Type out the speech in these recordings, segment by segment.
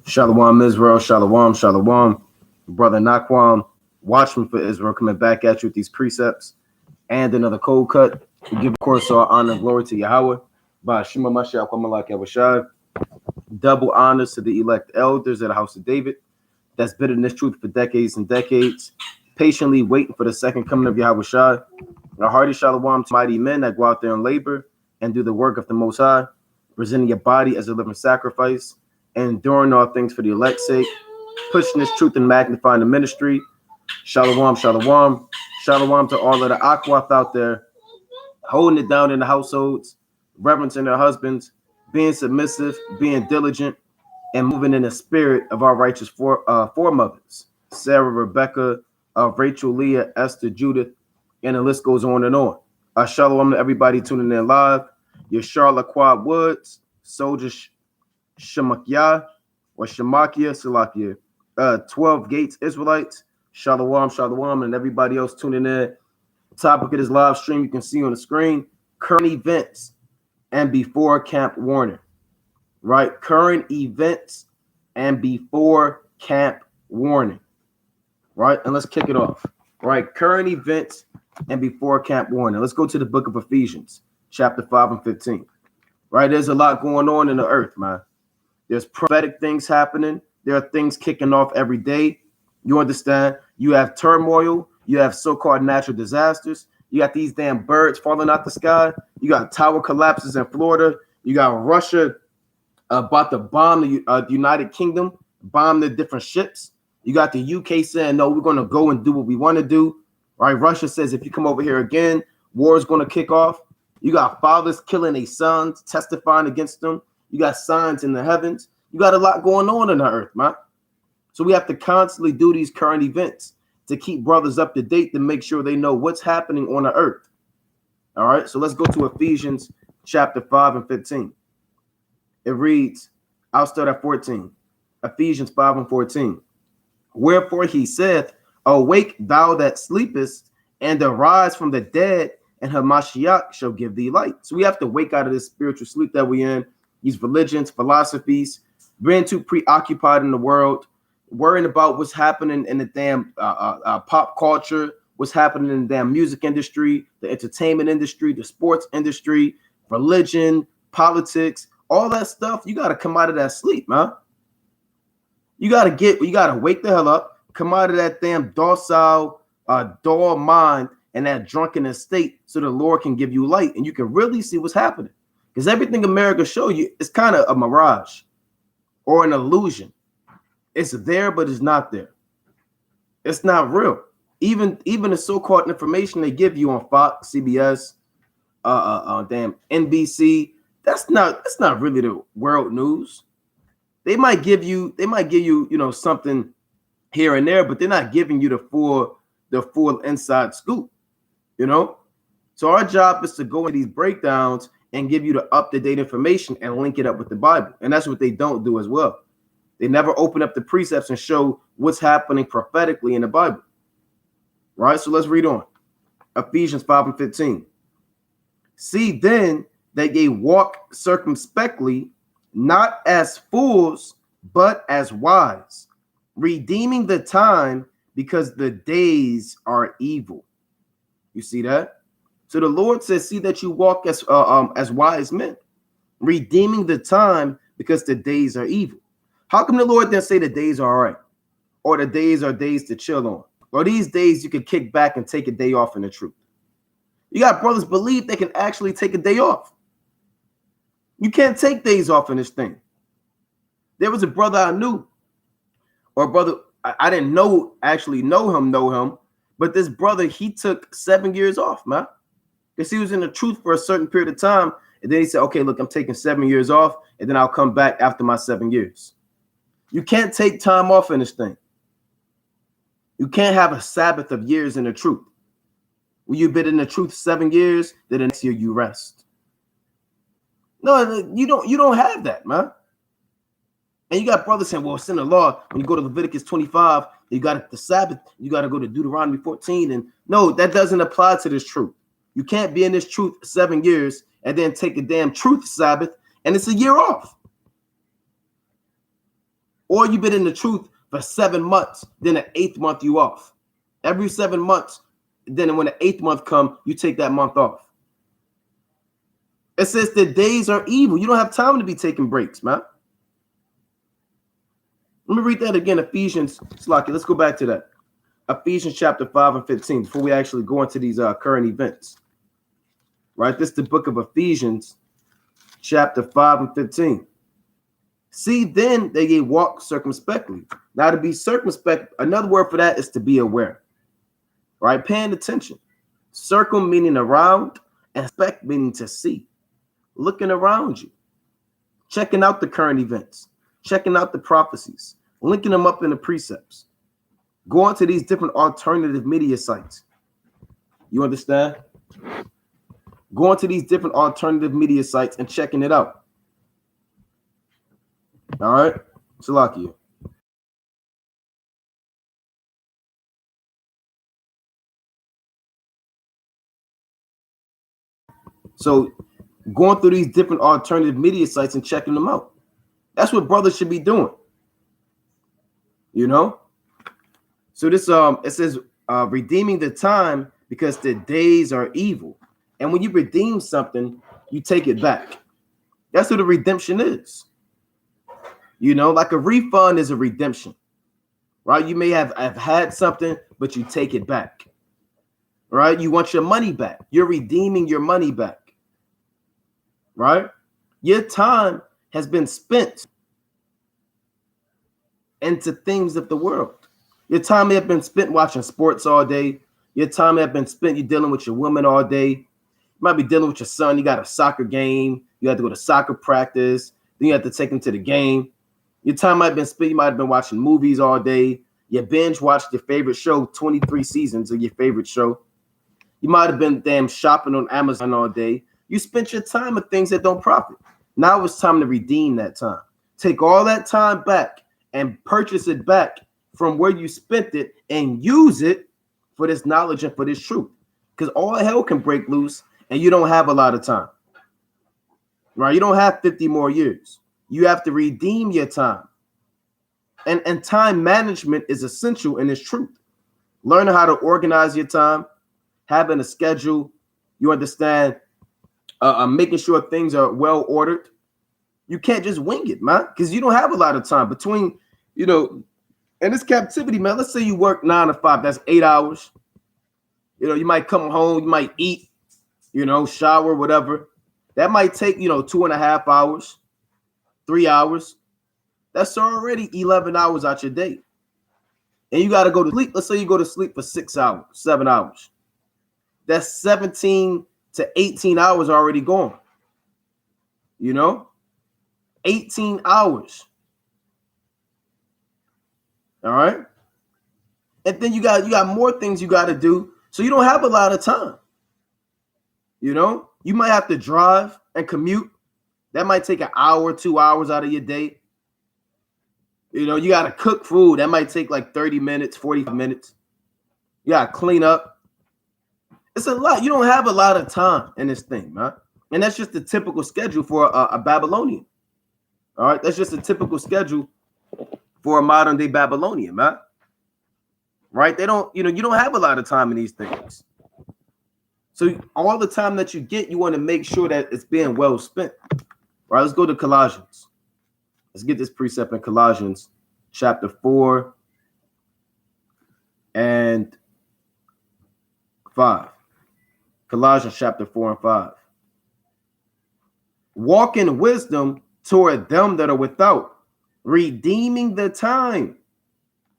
Shalom Israel, Shalom, Shalom. Brother Naquam, watchman for Israel, coming back at you with these precepts and another cold cut. We give, of course, all honor and glory to Yahweh. By Shema Mashiach Kwamalak Yahushai. Double honors to the elect elders of the house of David that's been in this truth for decades and decades, patiently waiting for the second coming of Yahushai. A hearty shalom to mighty men that go out there and labor and do the work of the Most High, presenting your body as a living sacrifice, and enduring all things for the elect's sake, pushing this truth and magnifying the ministry. Shalom, shalom. Shalom to all of the Akwath out there, holding it down in the households, reverencing their husbands, being submissive, being diligent, and moving in the spirit of our righteous foremothers. Sarah, Rebecca, Rachel, Leah, Esther, Judith, and the list goes on and on. Shalom to everybody tuning in live. Your Charlotte Quad Woods, Soldier Shemakia or Shemakia Salakia, 12 Gates Israelites, Shalom, Shalom, and everybody else tuning in. Topic of this live stream you can see on the screen: current events and before camp warning. Right? Current events and before camp warning. Right? And let's kick it off. Right? Current events and before camp warning. Let's go to the book of Ephesians, chapter 5 and 15. Right? There's a lot going on in the earth, man. There's prophetic things happening. There are things kicking off every day. You understand? You have turmoil. You have so-called natural disasters. You got these damn birds falling out the sky. You got tower collapses in Florida. You got Russia about to bomb the United Kingdom, bomb the different ships. You got the UK saying, no, we're going to go and do what we want to do. Right? Russia says, if you come over here again, war is going to kick off. You got fathers killing their sons, testifying against them. You got signs in the heavens. You got a lot going on in the earth, man. So we have to constantly do these current events to keep brothers up to date, to make sure they know what's happening on the earth. All right, so let's go to Ephesians chapter 5 and 15. It reads, I'll start at 14. Ephesians 5 and 14. Wherefore he saith, awake thou that sleepest, and arise from the dead, and Hamashiach shall give thee light. So we have to wake out of this spiritual sleep that we're in, these religions, philosophies, being too preoccupied in the world, worrying about what's happening in the damn pop culture, what's happening in the damn music industry, the entertainment industry, the sports industry, religion, politics, all that stuff. You got to come out of that sleep, man. You got to wake the hell up, come out of that damn docile, dull mind and that drunken state so the Lord can give you light and you can really see what's happening. Because everything America show you is kind of a mirage or an illusion. It's there, but it's not there. It's not real. Even the so-called information they give you on Fox, CBS, damn NBC, that's not really the world news. They might give you, something here and there, but they're not giving you the full inside scoop, So our job is to go in these breakdowns and give you the up-to-date information and link it up with the Bible. And that's what they don't do as well. They never open up the precepts and show what's happening prophetically in the Bible. Right? So let's read on. Ephesians 5 and 15. See then that ye walk circumspectly, not as fools, but as wise, redeeming the time, because the days are evil. You see that? So the Lord says, see that you walk as wise men, redeeming the time, because the days are evil. How come the Lord then say the days are all right? Or the days are days to chill on? Or these days you can kick back and take a day off in the truth? You got brothers believe they can actually take a day off. You can't take days off in this thing. There was a brother I knew, or a brother I didn't know him, but this brother, he took 7 years off, man. Because he was in the truth for a certain period of time. And then he said, okay, look, I'm taking 7 years off, and then I'll come back after my 7 years. You can't take time off in this thing. You can't have a Sabbath of years in the truth. When you've been in the truth 7 years, then the next year you rest. No, you don't have that, man. And you got brothers saying, well, it's in the law. When you go to Leviticus 25, you got the Sabbath, you got to go to Deuteronomy 14. And no, that doesn't apply to this truth. You can't be in this truth 7 years and then take a damn truth Sabbath and it's a year off. Or you've been in the truth for 7 months, then the 8th month you off. Every 7 months, then when the 8th month come, you take that month off. It says the days are evil. You don't have time to be taking breaks, man. Let me read that again. Ephesians, Slaki, let's go back to that. Ephesians chapter 5 and 15, before we actually go into these current events. Right? This is the book of Ephesians, chapter 5 and 15. See, then they walk circumspectly. Now, to be circumspect, another word for that is to be aware. Right? Paying attention. Circle meaning around, and spect meaning to see. Looking around you. Checking out the current events. Checking out the prophecies. Linking them up in the precepts. Going to these different alternative media sites. You understand? Going to these different alternative media sites and checking it out. All right? Salakia. So going through these different alternative media sites and checking them out. That's what brothers should be doing. You know? So this it says redeeming the time because the days are evil. And when you redeem something, you take it back. That's what a redemption is. You know, like a refund is a redemption. Right? You may have had something, but you take it back. Right? You want your money back. You're redeeming your money back. Right? Your time has been spent into things of the world. Your time may have been spent watching sports all day. Your time may have been spent you dealing with your woman all day. You might be dealing with your son. You got a soccer game. You have to go to soccer practice. Then you have to take him to the game. Your time might have been spent. You might have been watching movies all day. You binge watched your favorite show, 23 seasons of your favorite show. You might have been damn shopping on Amazon all day. You spent your time with things that don't profit. Now it's time to redeem that time. Take all that time back and purchase it back from where you spent it and use it for this knowledge and for this truth. Because all hell can break loose and you don't have a lot of time. Right? You don't have 50 more years. You have to redeem your time. And time management is essential in this truth. Learning how to organize your time, having a schedule, you understand, making sure things are well ordered. You can't just wing it, man, because you don't have a lot of time between, you know, and this captivity, man. Let's say you work 9 to 5, that's 8 hours. You know, you might come home, you might eat, you know, shower, whatever. That might take, 2.5 hours, 3 hours. That's already 11 hours out your day. And you got to go to sleep. Let's say you go to sleep for 6 hours, 7 hours. That's 17 to 18 hours already gone. 18 hours. All right. And then you got more things you got to do. So you don't have a lot of time. You might have to drive and commute. That might take an hour, 2 hours out of your day. You got to cook food. That might take like 30 minutes, 45 minutes. You got to clean up. It's a lot. You don't have a lot of time in this thing, man. And that's just the typical schedule for a Babylonian. All right. That's just a typical schedule for a modern day Babylonian, man. Right. They don't, you don't have a lot of time in these things. So all the time that you get, you want to make sure that it's being well spent. All right. Let's go to Colossians. Let's get this precept in Colossians chapter 4 and 5. Colossians chapter 4 and 5. Walk in wisdom toward them that are without, redeeming the time.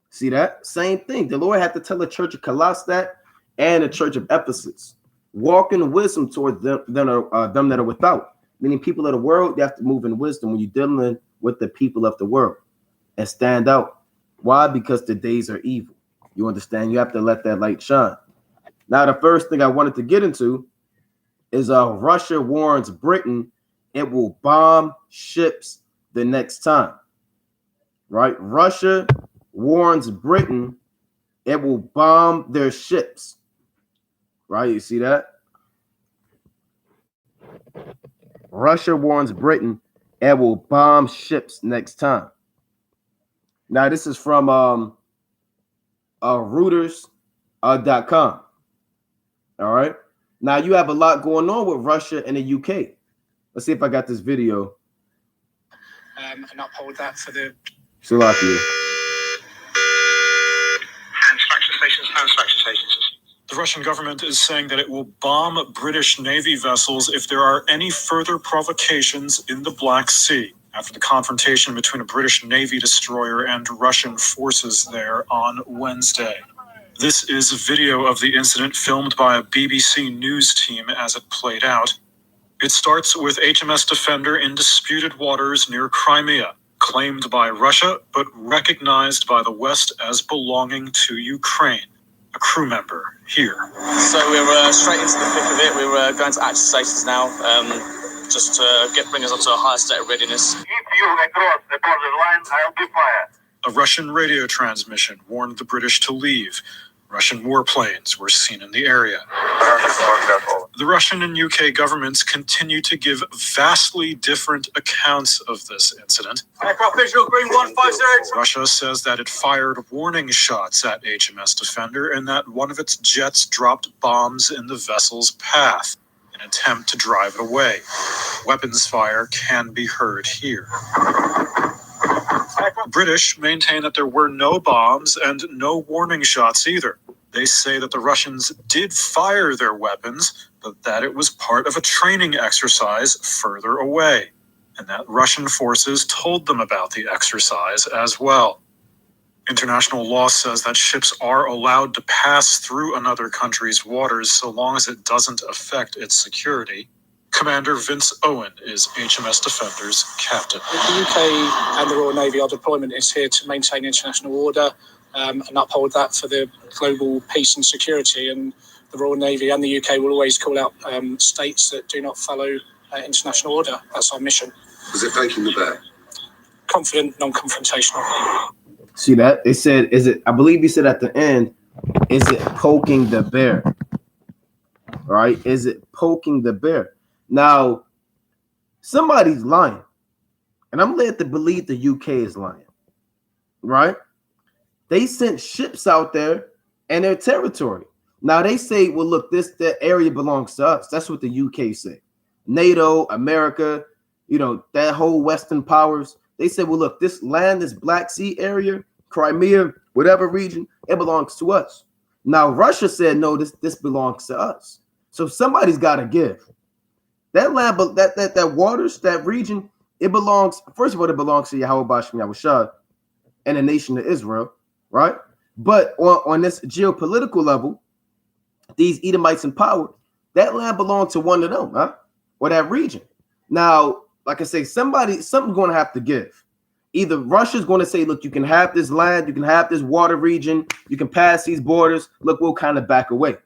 See that? Same thing. The Lord had to tell the church of Colossae that and the church of Ephesus. Walk in wisdom toward them that are without. Meaning people of the world, you have to move in wisdom when you're dealing with the people of the world and stand out. Why? Because the days are evil. You understand? You have to let that light shine. Now, the first thing I wanted to get into is Russia warns Britain it will bomb ships the next time. Right? Russia warns Britain it will bomb their ships. Right? You see that? Russia warns Britain it will bomb ships next time. Now, this is from Reuters.com. All right. Now, you have a lot going on with Russia and the UK. Let's see if I got this video. And uphold that for the Slovakia. Hand extraction stations. The Russian government is saying that it will bomb British Navy vessels if there are any further provocations in the Black Sea after the confrontation between a British Navy destroyer and Russian forces there on Wednesday. This is a video of the incident filmed by a BBC News team as it played out. It starts with HMS Defender in disputed waters near Crimea, claimed by Russia, but recognized by the West as belonging to Ukraine. A crew member here. So we're straight into the thick of it. We're going to action stations now, just to bring us up to a higher state of readiness. If you cross the borderline, I'll be fired. A Russian radio transmission warned the British to leave. Russian warplanes were seen in the area. The Russian and UK governments continue to give vastly different accounts of this incident. Aircraft visual green 150. Russia says that it fired warning shots at HMS Defender and that one of its jets dropped bombs in the vessel's path in an attempt to drive it away. Weapons fire can be heard here. British maintain that there were no bombs and no warning shots either. They say that the Russians did fire their weapons, but that it was part of a training exercise further away, and that Russian forces told them about the exercise as well. International law says that ships are allowed to pass through another country's waters so long as it doesn't affect its security. Commander Vince Owen is HMS Defender's captain. The UK and the Royal Navy, our deployment is here to maintain international order and uphold that for the global peace and security. And the Royal Navy and the UK will always call out states that do not follow international order. That's our mission. Was it poking the bear? Confident, non-confrontational. See that? It said, is it, I believe you said at the end, is it poking the bear? All right? Is it poking the bear? Now, somebody's lying, and I'm led to believe the UK is lying, right? They sent ships out there in their territory. Now, they say, well, look, that area belongs to us. That's what the UK say. NATO, America, that whole Western powers, they say, well, look, this land, this Black Sea area, Crimea, whatever region, it belongs to us. Now, Russia said, no, this belongs to us. So somebody's got to give. That land, that waters, that region, it belongs, first of all, it belongs to Yahweh Bashem Yahushua and the nation of Israel, right? But on this geopolitical level, these Edomites in power, that land belongs to one of them, huh? Or that region. Now, like I say, something's going to have to give. Either Russia's going to say, look, you can have this land, you can have this water region, you can pass these borders. Look, we'll kind of back away.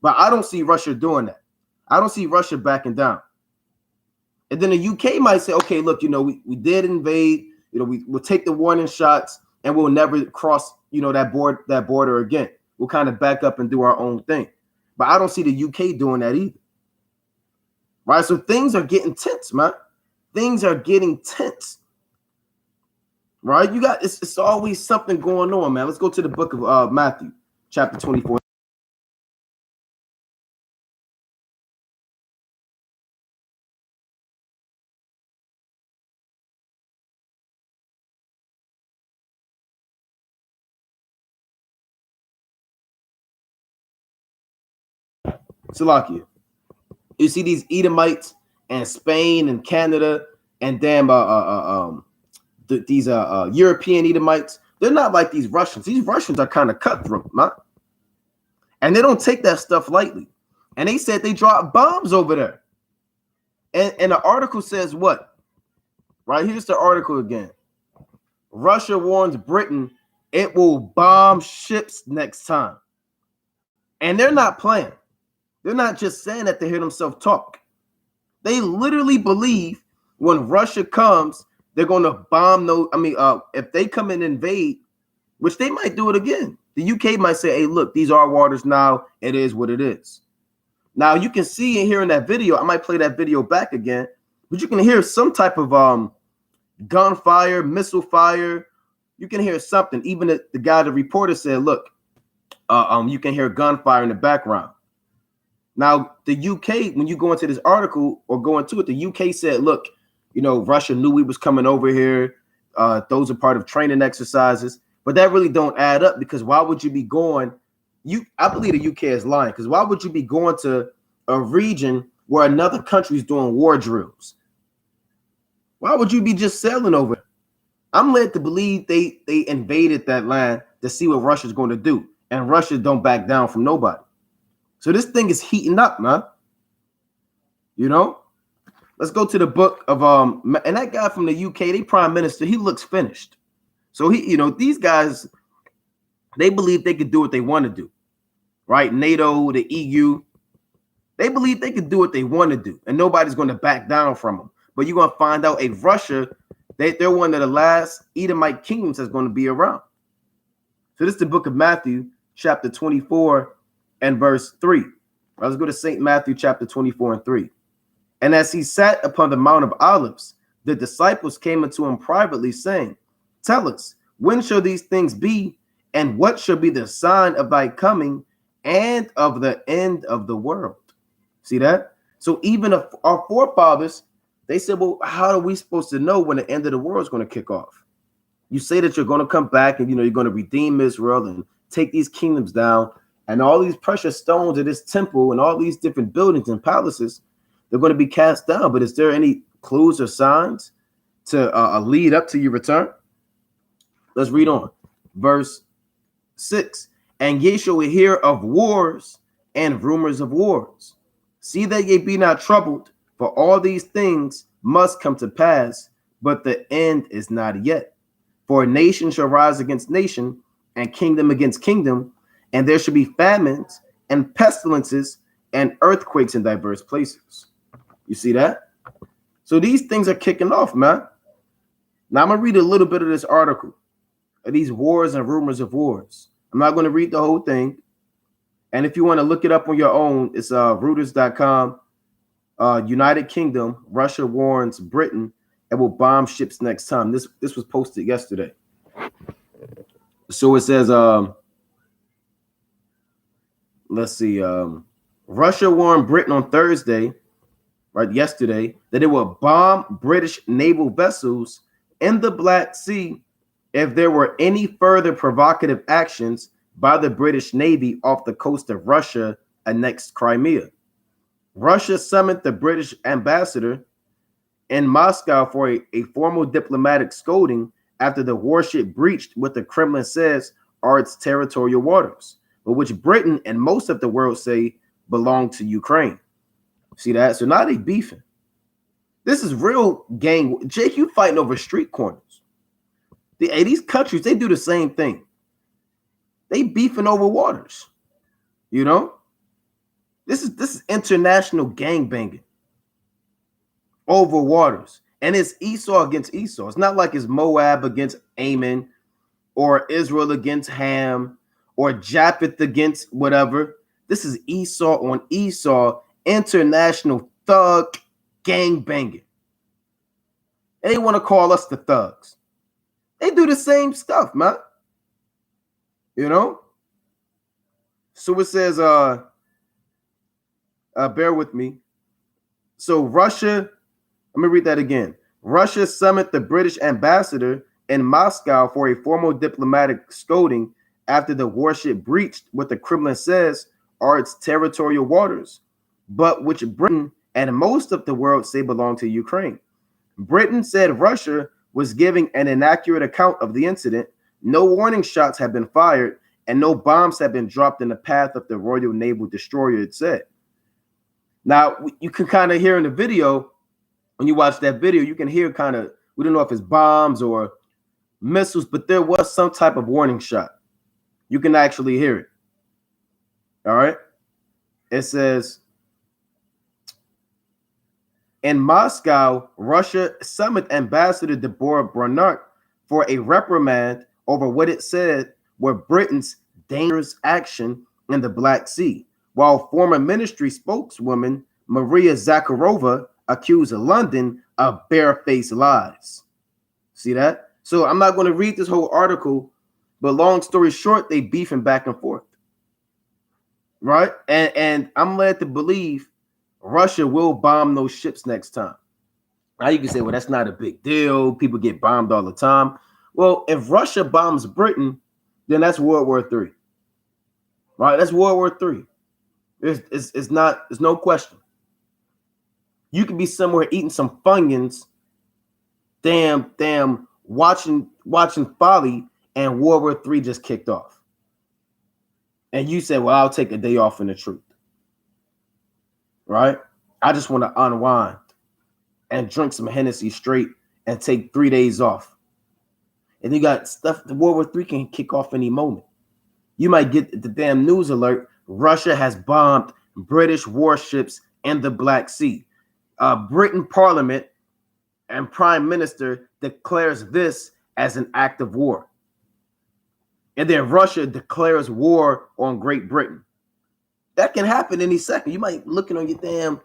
But I don't see Russia doing that. I don't see Russia backing down. And then the UK might say, okay, look, we did invade, we'll take the warning shots and we'll never cross, that border again. We'll kind of back up and do our own thing. But I don't see the UK doing that either. Right? So things are getting tense, man. Things are getting tense. Right? It's always something going on, man. Let's go to the book of Matthew, chapter 24. Slovakia. You see these Edomites and Spain and Canada and these European Edomites. They're not like these Russians. These Russians are kind of cutthroat, man. And they don't take that stuff lightly. And they said they dropped bombs over there. And the article says what? Right, here's the article again. Russia warns Britain it will bomb ships next time. And they're not playing. They're not just saying that to hear themselves talk. They literally believe when Russia comes, they're going to bomb those. If they come and invade, which they might do it again. The UK might say, hey, look, these are waters now. It is what it is. Now, you can see and hear in that video, I might play that video back again, but you can hear some type of gunfire, missile fire, you can hear something. Even the guy, the reporter said, look, you can hear gunfire in the background. Now, the UK, when you go into this article or go into it, the UK said, look, you know, Russia knew we was coming over here. Those are part of training exercises. But that really don't add up, because why would you be going? I believe the UK is lying, because why would you be going to a region where another country is doing war drills? Why would you be just sailing over? I'm led to believe they invaded that land to see what Russia's going to do. And Russia don't back down from nobody. So this thing is heating up, man. You know? Let's go to the book of and that guy from the UK, they prime minister, he looks finished. So he, you know, these guys, they believe they could do what they want to do. Right? NATO, the EU, they believe they could do what they want to do, and nobody's going to back down from them. But you're going to find out, Russia, they're one of the last Edomite kingdoms that's going to be around. So this is the book of Matthew, chapter 24 and verse 3. Let's go to St. Matthew, chapter 24 and 3. And as he sat upon the Mount of Olives, the disciples came unto him privately, saying, tell us, when shall these things be, and what shall be the sign of thy coming and of the end of the world? See that? So even our forefathers, they said, well, how are we supposed to know when the end of the world is going to kick off? You say that you're going to come back and, you know, you're going to redeem Israel and take these kingdoms down, and all these precious stones of this temple and all these different buildings and palaces, they're going to be cast down. But is there any clues or signs to lead up to your return? Let's read on. Verse 6. And ye shall hear of wars and rumors of wars. See that ye be not troubled, for all these things must come to pass, but the end is not yet. For nation shall rise against nation, and kingdom against kingdom, and there shall be famines and pestilences and earthquakes in diverse places. You see that? So these things are kicking off, man. Now I'm going to read a little bit of this article of these wars and rumors of wars. I'm not going to read the whole thing. And if you want to look it up on your own, it's Reuters.com. United Kingdom, Russia warns Britain it will bomb ships next time. This was posted yesterday. So it says, let's see, Russia warned Britain on Thursday, right, yesterday, that it will bomb British naval vessels in the Black Sea if there were any further provocative actions by the British Navy off the coast of Russia annexed Crimea. Russia summoned the British ambassador in Moscow for a formal diplomatic scolding after the warship breached what the Kremlin says are its territorial waters, but which Britain and most of the world say belong to Ukraine. See that? So now they beefing. This is real gang. Jake, you fighting over street corners. These countries, they do the same thing. They beefing over waters. You know? This is international gang banging over waters. And it's Esau against Esau. It's not like it's Moab against Ammon or Israel against Ham or Japheth against whatever. This is Esau on Esau, international thug gang banging. And they want to call us the thugs. They do the same stuff, man. You know? So it says, bear with me. So Russia, let me read that again. Russia summoned the British ambassador in Moscow for a formal diplomatic scolding after the warship breached what the Kremlin says are its territorial waters, but which Britain and most of the world say belong to Ukraine. Britain said Russia was giving an inaccurate account of the incident. No warning shots have been fired and no bombs have been dropped in the path of the Royal Naval Destroyer, it said. Now, you can kind of hear in the video, when you watch that video, you can hear kind of, we don't know if it's bombs or missiles, but there was some type of warning shot. You can actually hear it. All right. It says, in Moscow, Russia summoned Ambassador Deborah Bronart for a reprimand over what it said were Britain's dangerous action in the Black Sea, while former ministry spokeswoman Maria Zakharova accused London of barefaced lies. See that? So I'm not going to read this whole article, but long story short, they beefing back and forth. Right? And I'm led to believe Russia will bomb those ships next time. Now you can say, well, that's not a big deal. People get bombed all the time. Well, if Russia bombs Britain, then that's World War III. Right? That's World War III. It's not, there's no question. You could be somewhere eating some Funyuns, damn, watching Folly, and World War III just kicked off. And you say, well, I'll take a day off in the truth. Right? I just want to unwind and drink some Hennessy straight and take 3 days off. And you got stuff, the World War III can kick off any moment. You might get the damn news alert. Russia has bombed British warships in the Black Sea. Britain Parliament and Prime Minister declares this as an act of war. And then Russia declares war on Great Britain. That can happen any second. You might be looking on your damn,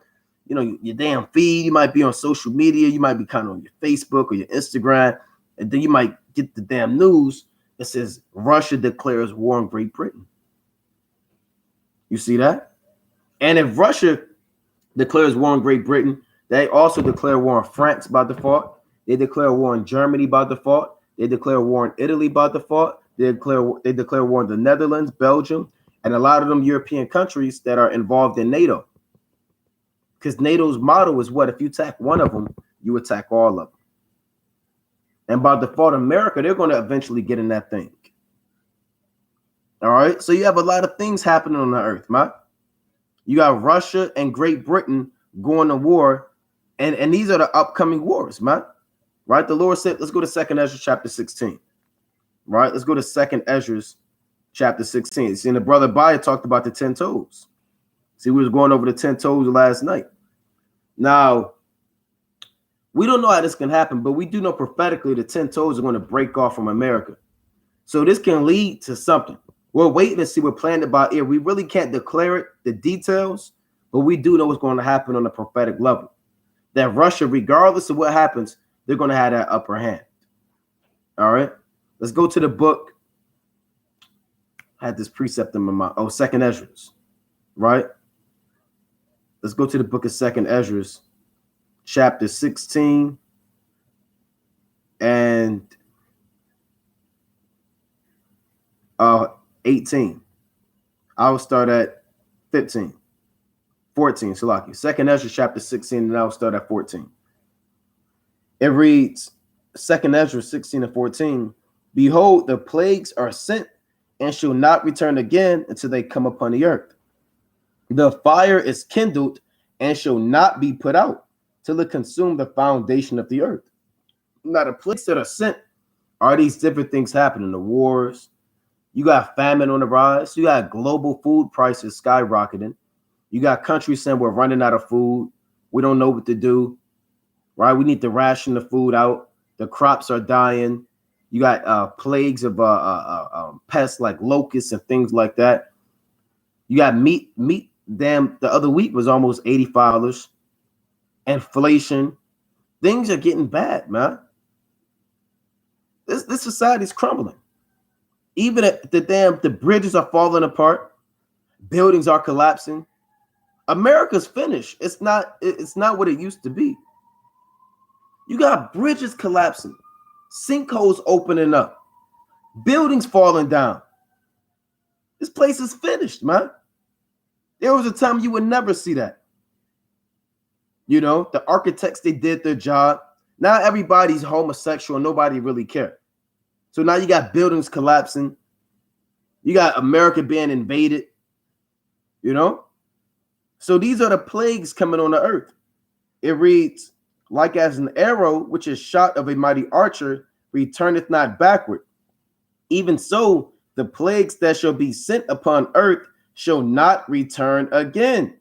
your damn feed. You might be on social media. You might be kind of on your Facebook or your Instagram. And then you might get the damn news that says Russia declares war on Great Britain. You see that? And if Russia declares war on Great Britain, they also declare war on France by default. They declare war on Germany by default. They declare war on Italy by default. They declare war on the Netherlands, Belgium, and a lot of them European countries that are involved in NATO. Because NATO's motto is what? If you attack one of them, you attack all of them. And by default, America, they're going to eventually get in that thing. All right? So you have a lot of things happening on the earth, man. You got Russia and Great Britain going to war, and these are the upcoming wars, man. Right? The Lord said, let's go to 2nd Ezra chapter 16. Right? Let's go to 2nd Ezra chapter 16. See, and the brother Baya talked about the 10 toes. See, we was going over the 10 toes last night. Now, we don't know how this can happen, but we do know prophetically the 10 toes are going to break off from America. So this can lead to something. We're waiting to see. We're playing it by ear. We really can't declare it, the details, but we do know what's going to happen on the prophetic level. That Russia, regardless of what happens, they're going to have that upper hand. All right? Let's go to the book. I had this precept in my mind. 2nd Ezra. Right? Let's go to the book of 2nd Ezra, chapter 16 and 18. I will start at 14, Salaki. 2nd Ezra chapter 16, and I will start at 14. It reads, 2nd Ezra 16 and 14, behold, the plagues are sent and shall not return again until they come upon the earth. The fire is kindled and shall not be put out till it consume the foundation of the earth. Now, the plagues that are sent are these different things happening, the wars. You got famine on the rise. You got global food prices skyrocketing. You got countries saying we're running out of food. We don't know what to do, right? We need to ration the food out. The crops are dying. You got plagues of pests like locusts and things like that. You got meat. Damn, the other week was almost $85. Inflation. Things are getting bad, man. This society's crumbling. Even the bridges are falling apart. Buildings are collapsing. America's finished. It's not what it used to be. You got bridges collapsing, sinkholes opening up, buildings falling down. This place is finished, man. There was a time you would never see that. The architects, they did their job. Now everybody's homosexual. Nobody really cares. So now you got buildings collapsing. You got America being invaded. So these are the plagues coming on the earth. It reads, like as an arrow which is shot of a mighty archer returneth not backward. Even so, the plagues that shall be sent upon earth shall not return again.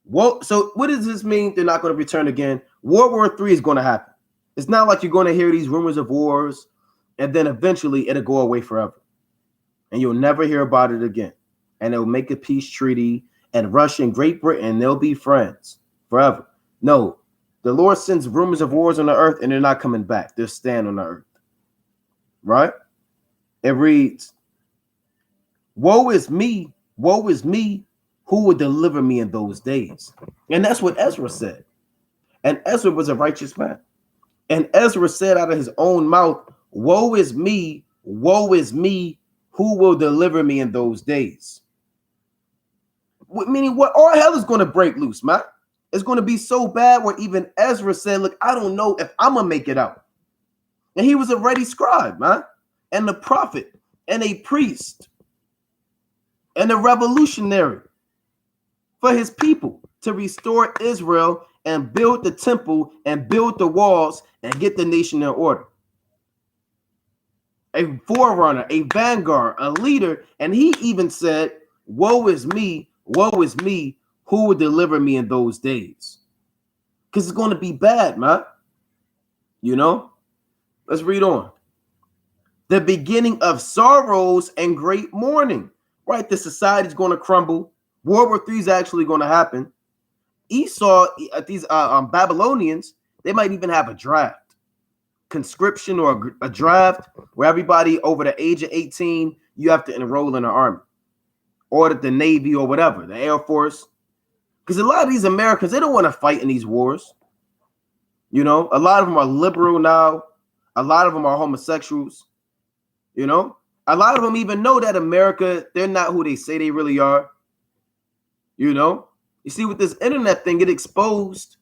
Well, so what does this mean? They're not going to return again. World War III is going to happen. It's not like you're going to hear these rumors of wars and then eventually it'll go away forever. And you'll never hear about it again. And they'll make a peace treaty, and Russia and Great Britain, they'll be friends forever. No, The Lord sends rumors of wars on the earth and they're not coming back. They're staying on the earth. Right? It reads, woe is me, who will deliver me in those days? And that's what Ezra said. And Ezra was a righteous man. And Ezra said out of his own mouth, woe is me, who will deliver me in those days? Meaning what? All hell is going to break loose, man. It's going to be so bad where even Ezra said, look, I don't know if I'm going to make it out. And he was a ready scribe, man, and the prophet, and a priest, and a revolutionary for his people to restore Israel and build the temple and build the walls and get the nation in order. A forerunner, a vanguard, a leader, and he even said, woe is me, who will deliver me in those days? Because it's going to be bad, man. You know? Let's read on. The beginning of sorrows and great mourning. Right? The society is going to crumble. World War III is actually going to happen. Esau, these Babylonians, they might even have a draft. Conscription or a draft where everybody over the age of 18, you have to enroll in the army. Or the Navy or whatever, the Air Force. Because a lot of these Americans, they don't want to fight in these wars. You know, a lot of them are liberal now. A lot of them are homosexuals. You know, a lot of them even know that America, they're not who they say they really are. You know, you see, with this internet thing, it exposed.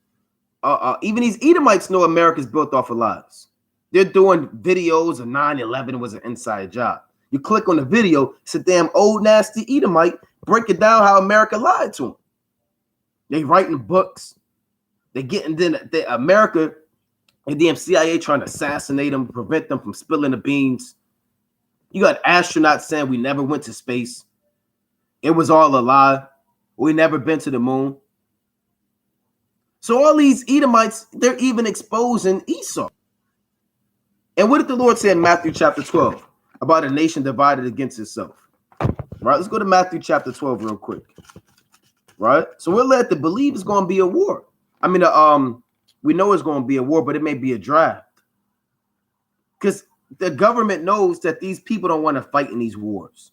Even these Edomites know America's built off of lies. They're doing videos of 9/11 was an inside job. You click on the video, it's a damn old nasty Edomite breaking down how America lied to them. They writing books. They getting the America and damn CIA trying to assassinate them, prevent them from spilling the beans. You got astronauts saying we never went to space. It was all a lie. We never been to the moon. So all these Edomites, they're even exposing Esau. And what did the Lord say in Matthew chapter 12 about a nation divided against itself? Right, let's go to Matthew chapter 12 real quick. Right, so we're led to believe it's going to be a war. I mean, we know it's going to be a war, but it may be a draft. Because the government knows that these people don't want to fight in these wars.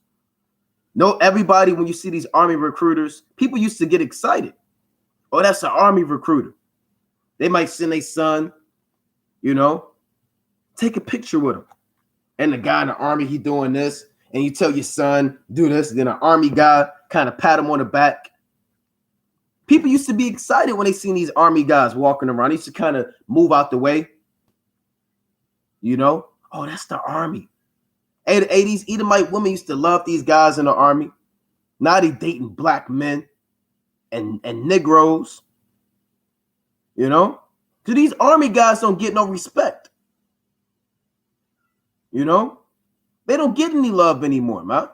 No, everybody, when you see these army recruiters, people used to get excited. Oh, that's an army recruiter. They might send their son, you know, take a picture with him. And the guy in the army, he doing this. And you tell your son, do this. And then an army guy kind of pat him on the back. People used to be excited when they seen these army guys walking around. They used to kind of move out the way. You know, oh, that's the army. Hey, these Edomite women used to love these guys in the army. Now they dating black men and Negroes. You know, so these army guys don't get no respect. You know, they don't get any love anymore, man.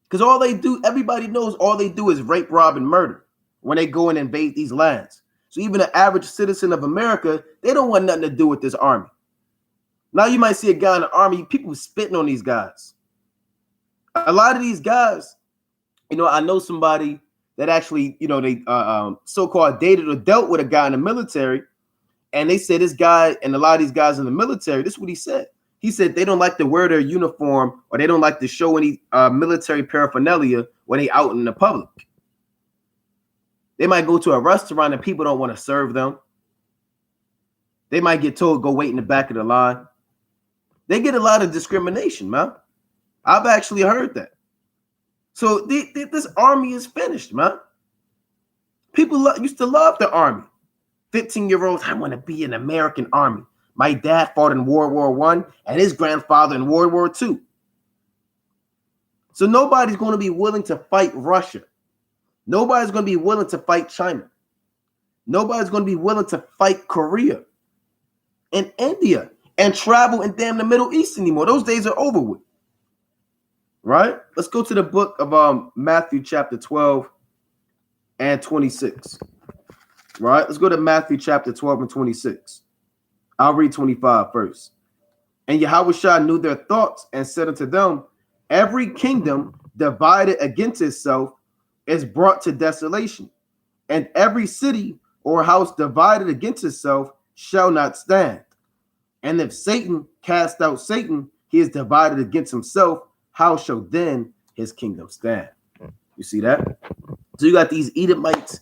Because all they do, everybody knows all they do is rape, rob, and murder when they go and invade these lands. So even an average citizen of America, they don't want nothing to do with this army. Now you might see a guy in the army, people spitting on these guys. A lot of these guys, you know, I know somebody that actually, you know, they so-called dated or dealt with a guy in the military. And they said this guy and a lot of these guys in the military, this is what he said. He said they don't like to wear their uniform or they don't like to show any military paraphernalia when they out in the public. They might go to a restaurant and people don't want to serve them. They might get told, go wait in the back of the line. They get a lot of discrimination, man. I've actually heard that. So this army is finished, man. People used to love the army. 15-year-olds, I want to be in the American army. My dad fought in World War I and his grandfather in World War II. So nobody's going to be willing to fight Russia. Nobody's going to be willing to fight China. Nobody's going to be willing to fight Korea and India and travel in damn the Middle East anymore. Those days are over with. Right? Let's go to the book of Matthew chapter 12 and 26. Right? Let's go to Matthew chapter 12 and 26. I'll read 25 first. And Yahushua knew their thoughts and said unto them, every kingdom divided against itself is brought to desolation, and every city or house divided against itself shall not stand. And if Satan cast out Satan, he is divided against himself. How shall then his kingdom stand? You see that? So you got these Edomites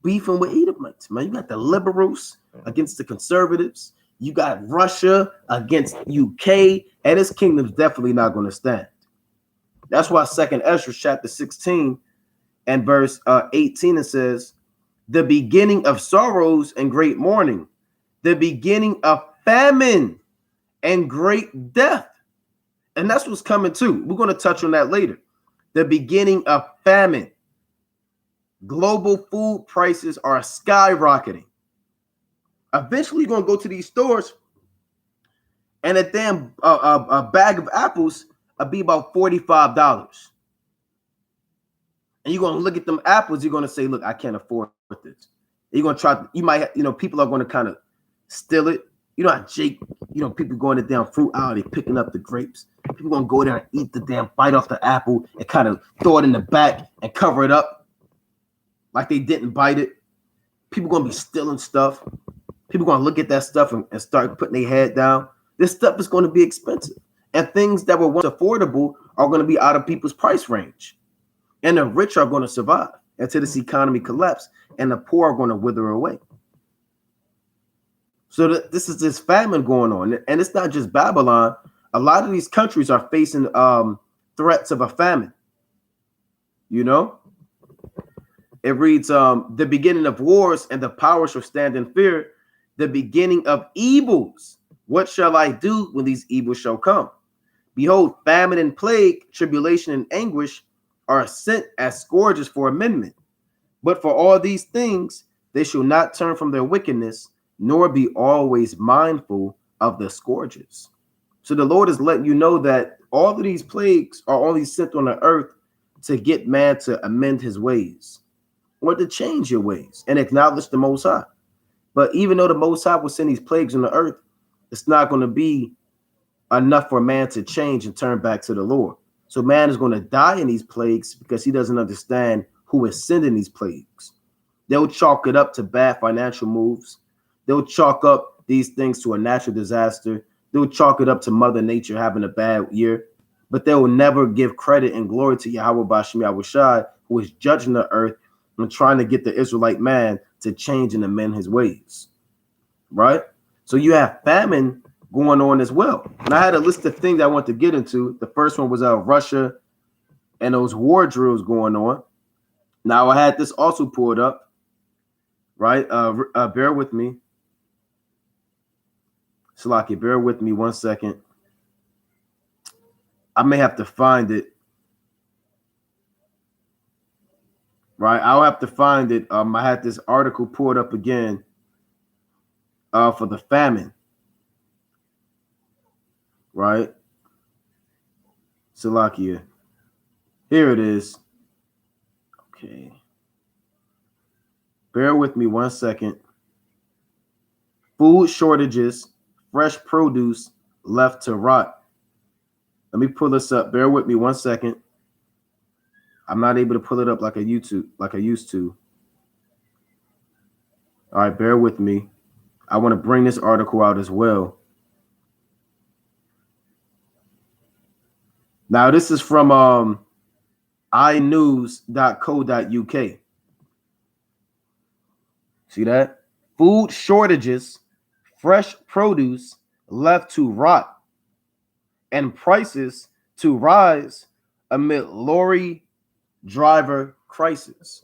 beefing with Edomites, man. You got the liberals against the conservatives. You got Russia against UK, and his kingdom's definitely not going to stand. That's why 2nd Ezra chapter 16 and verse 18, it says, the beginning of sorrows and great mourning, the beginning of famine and great death. And that's what's coming too. We're going to touch on that later. The beginning of famine. Global food prices are skyrocketing. Eventually, you're going to go to these stores and a damn a bag of apples will be about $45. And you're going to look at them apples. You're going to say, look, I can't afford this. You're going to try. You might, people are going to kind of steal it. You know how Jake, people going to damn fruit alley picking up the grapes. People going to go there and eat the damn bite off the apple and kind of throw it in the back and cover it up like they didn't bite it. People going to be stealing stuff. People going to look at that stuff and start putting their head down. This stuff is going to be expensive. And things that were once affordable are going to be out of people's price range. And the rich are going to survive until this economy collapses, and the poor are going to wither away. So this is this famine going on. And it's not just Babylon. A lot of these countries are facing threats of a famine. It reads, the beginning of wars and the power shall stand in fear. The beginning of evils. What shall I do when these evils shall come? Behold, famine and plague, tribulation and anguish are sent as scourges for amendment. But for all these things, they shall not turn from their wickedness, nor be always mindful of the scourges. So the Lord is letting you know that all of these plagues are only sent on the earth to get man to amend his ways or to change your ways and acknowledge the Most High. But even though the Most High will send these plagues on the earth, it's not going to be enough for man to change and turn back to the Lord. So man is going to die in these plagues because he doesn't understand who is sending these plagues. They'll chalk it up to bad financial moves. They'll chalk up these things to a natural disaster. They'll chalk it up to Mother Nature having a bad year. But they will never give credit and glory to Yahweh Bashim Yahushai, who is judging the earth and trying to get the Israelite man to change and amend his ways. Right? So you have famine going on as well. And I had a list of things I want to get into. The first one was Russia and those war drills going on. Now I had this also pulled up. Right? Bear with me. Salaki, bear with me 1 second. I may have to find it. Right, I'll have to find it. I had this article pulled up again for the famine. Right, Salakia. Here it is. Okay. Bear with me 1 second. Food shortages, fresh produce left to rot. Let me pull this up. Bear with me 1 second. I'm not able to pull it up like I used to. All right, bear with me. I want to bring this article out as well. Now, this is from inews.co.uk. See that? Food shortages, fresh produce left to rot, and prices to rise amid lorry driver crisis.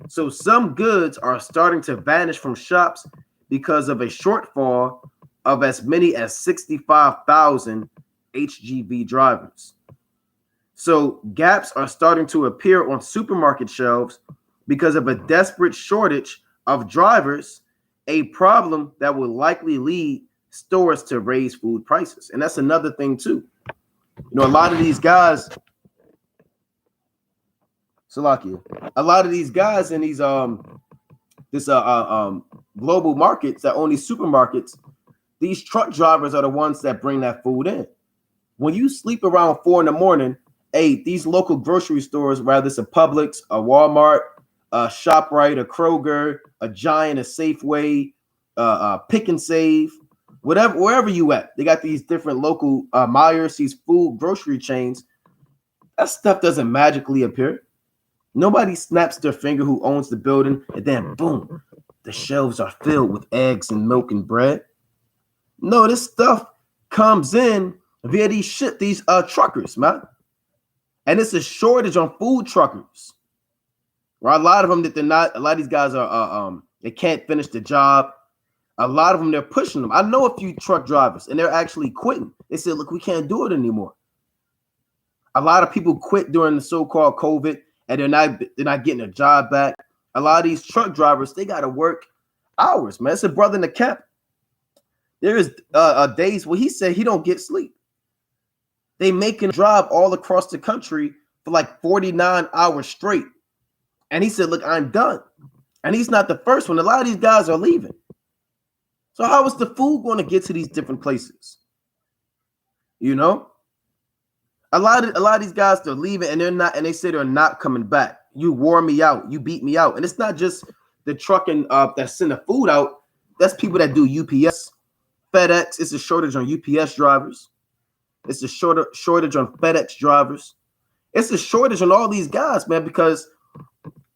So some goods are starting to vanish from shops because of a shortfall of as many as 65,000 HGV drivers. So gaps are starting to appear on supermarket shelves because of a desperate shortage of drivers, a problem that will likely lead stores to raise food prices. And that's another thing too. A lot of these guys, Salakia, a lot of these guys in these global markets that own these supermarkets, these truck drivers are the ones that bring that food in. When you sleep around 4 a.m, these local grocery stores, whether it's a Publix, a Walmart, a ShopRite, a Kroger, a Giant, a Safeway, Pick and Save, whatever, wherever you at. They got these different local Myers, these food grocery chains. That stuff doesn't magically appear. Nobody snaps their finger who owns the building, and then boom, the shelves are filled with eggs and milk and bread. No, this stuff comes in via these truckers, man. And it's a shortage on food truckers. Right? A lot of them a lot of these guys are they can't finish the job. A lot of them, they're pushing them. I know a few truck drivers, and they're actually quitting. They said, look, we can't do it anymore. A lot of people quit during the so-called COVID, and they're not getting a job back. A lot of these truck drivers, they got to work hours, man. It's a brother in the camp. There is days where he said he don't get sleep. They making a drive all across the country for like 49 hours straight. And he said, look, I'm done. And he's not the first one. A lot of these guys are leaving. So how is the food going to get to these different places? You know? A lot of these guys, they're leaving and they say they're not coming back. You wore me out. You beat me out. And it's not just the trucking that send the food out. That's people that do UPS, FedEx. It's a shortage on UPS drivers. It's a shortage on FedEx drivers. It's a shortage on all these guys, man, because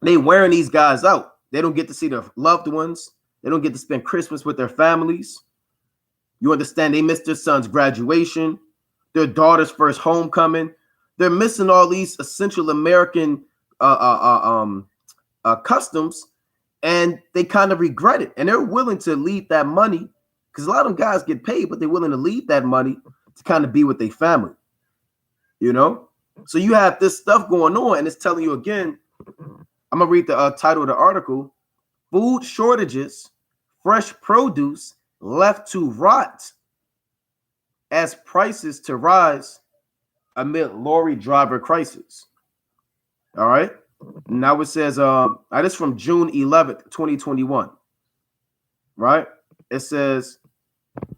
they wearing these guys out. They don't get to see their loved ones. They don't get to spend Christmas with their families. You understand? They missed their son's graduation, their daughter's first homecoming. They're missing all these essential American customs, and they kind of regret it. And they're willing to leave that money because a lot of them guys get paid, but they're willing to leave that money to kind of be with their family, you know? So you have this stuff going on, and it's telling you again, I'm going to read the title of the article, Food Shortages, Fresh Produce Left to Rot as Prices to Rise Amid Lorry Driver Crisis. All right? Now it says, this is from June 11th, 2021, right? It says,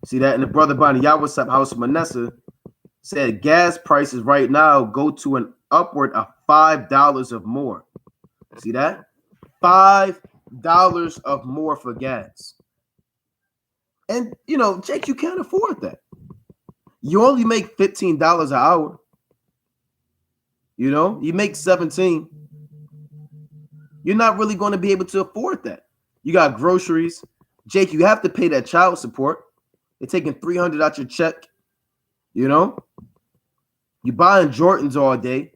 see that in the Brother Bonnie Yawasap House of Manessa said gas prices right now go to an upward of $5 of more. See that? $5 of more for gas. And, you know, Jake, you can't afford that. You only make $15 an hour. You know, you make 17. You're not really going to be able to afford that. You got groceries. Jake, you have to pay that child support. They're taking $300 out your check. You know, you buying Jordans all day.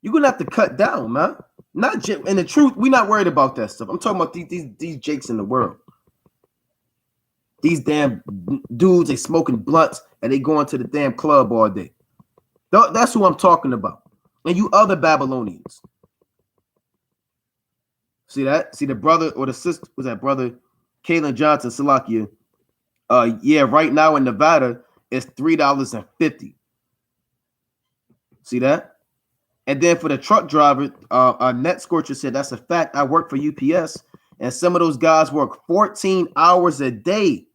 You're gonna have to cut down, man. Not and the truth, we're not worried about that stuff. I'm talking about these Jakes in the world. These damn dudes, they smoking blunts and they going to the damn club all day. That's who I'm talking about. And you other Babylonians. See that? See the brother or the sister, was that brother Kalen Johnson, Salakia? Yeah, right now in Nevada, it's $3.50. See that? And then for the truck driver, Net Scorcher said, that's a fact. I work for UPS, and some of those guys work 14 hours a day,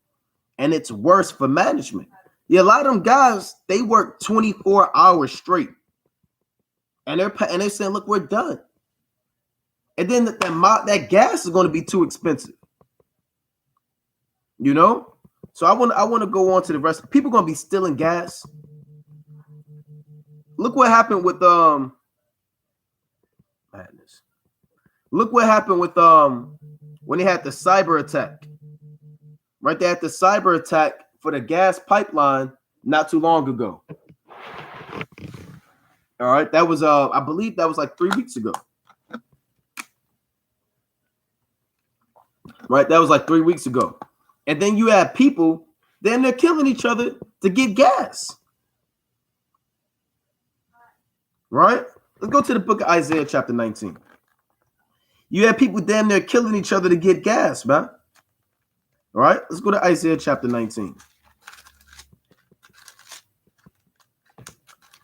and it's worse for management. Yeah, a lot of them guys, they work 24 hours straight, and they're saying, look, we're done. And then that gas is going to be too expensive. You know? So I want to go on to the rest. People going to be stealing gas. Look what happened with madness. Look what happened with when they had the cyber attack. Right, they had the cyber attack for the gas pipeline not too long ago. All right, that was I believe that was like 3 weeks ago. Right, that was like 3 weeks ago. And then you have people, then they're killing each other to get gas. Right? Let's go to the book of Isaiah chapter 19. You have people damn near killing each other to get gas, man. All right? Let's go to Isaiah chapter 19.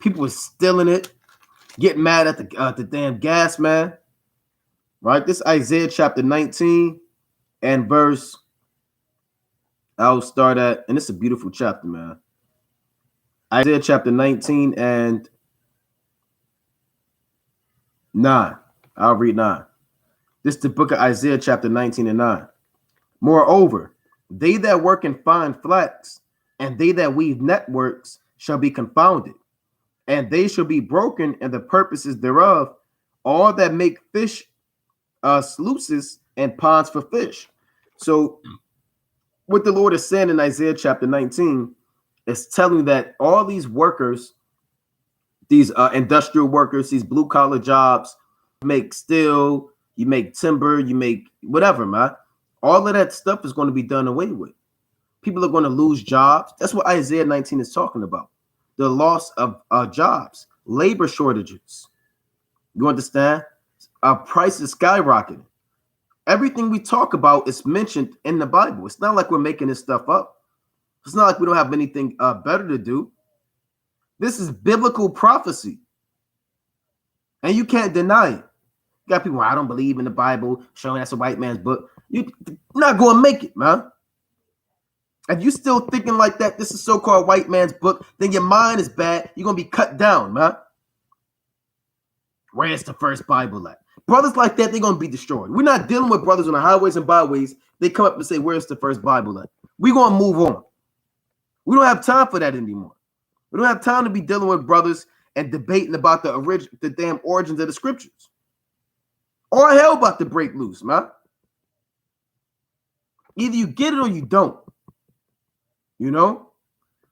People were stealing it, getting mad at the damn gas, man. Right? This Isaiah chapter 19 and verse, I'll start at, and it's a beautiful chapter, man. Isaiah chapter 19 and 9. I'll read 9. This is the book of Isaiah, chapter 19 and 9. Moreover, they that work in fine flax, and they that weave networks shall be confounded, and they shall be broken in the purposes thereof, all that make fish sluices and ponds for fish. So what the Lord is saying in Isaiah chapter 19 is telling that all these workers, these industrial workers, these blue collar jobs, make steel, you make timber, you make whatever, man. All of that stuff is going to be done away with. People are going to lose jobs. That's what Isaiah 19 is talking about. The loss of jobs, labor shortages. You understand? Prices skyrocketing. Everything we talk about is mentioned in the Bible. It's not like we're making this stuff up. It's not like we don't have anything better to do. This is biblical prophecy. And you can't deny it. You got people, I don't believe in the Bible, showing that's a white man's book. You're not going to make it, man. If you still thinking like that, this is so-called white man's book, then your mind is bad. You're going to be cut down, man. Where's the first Bible at? Brothers like that, they're going to be destroyed. We're not dealing with brothers on the highways and byways. They come up and say, where's the first Bible at? We're going to move on. We don't have time for that anymore. We don't have time to be dealing with brothers and debating about the damn origins of the scriptures. All hell about to break loose, man. Either you get it or you don't. You know?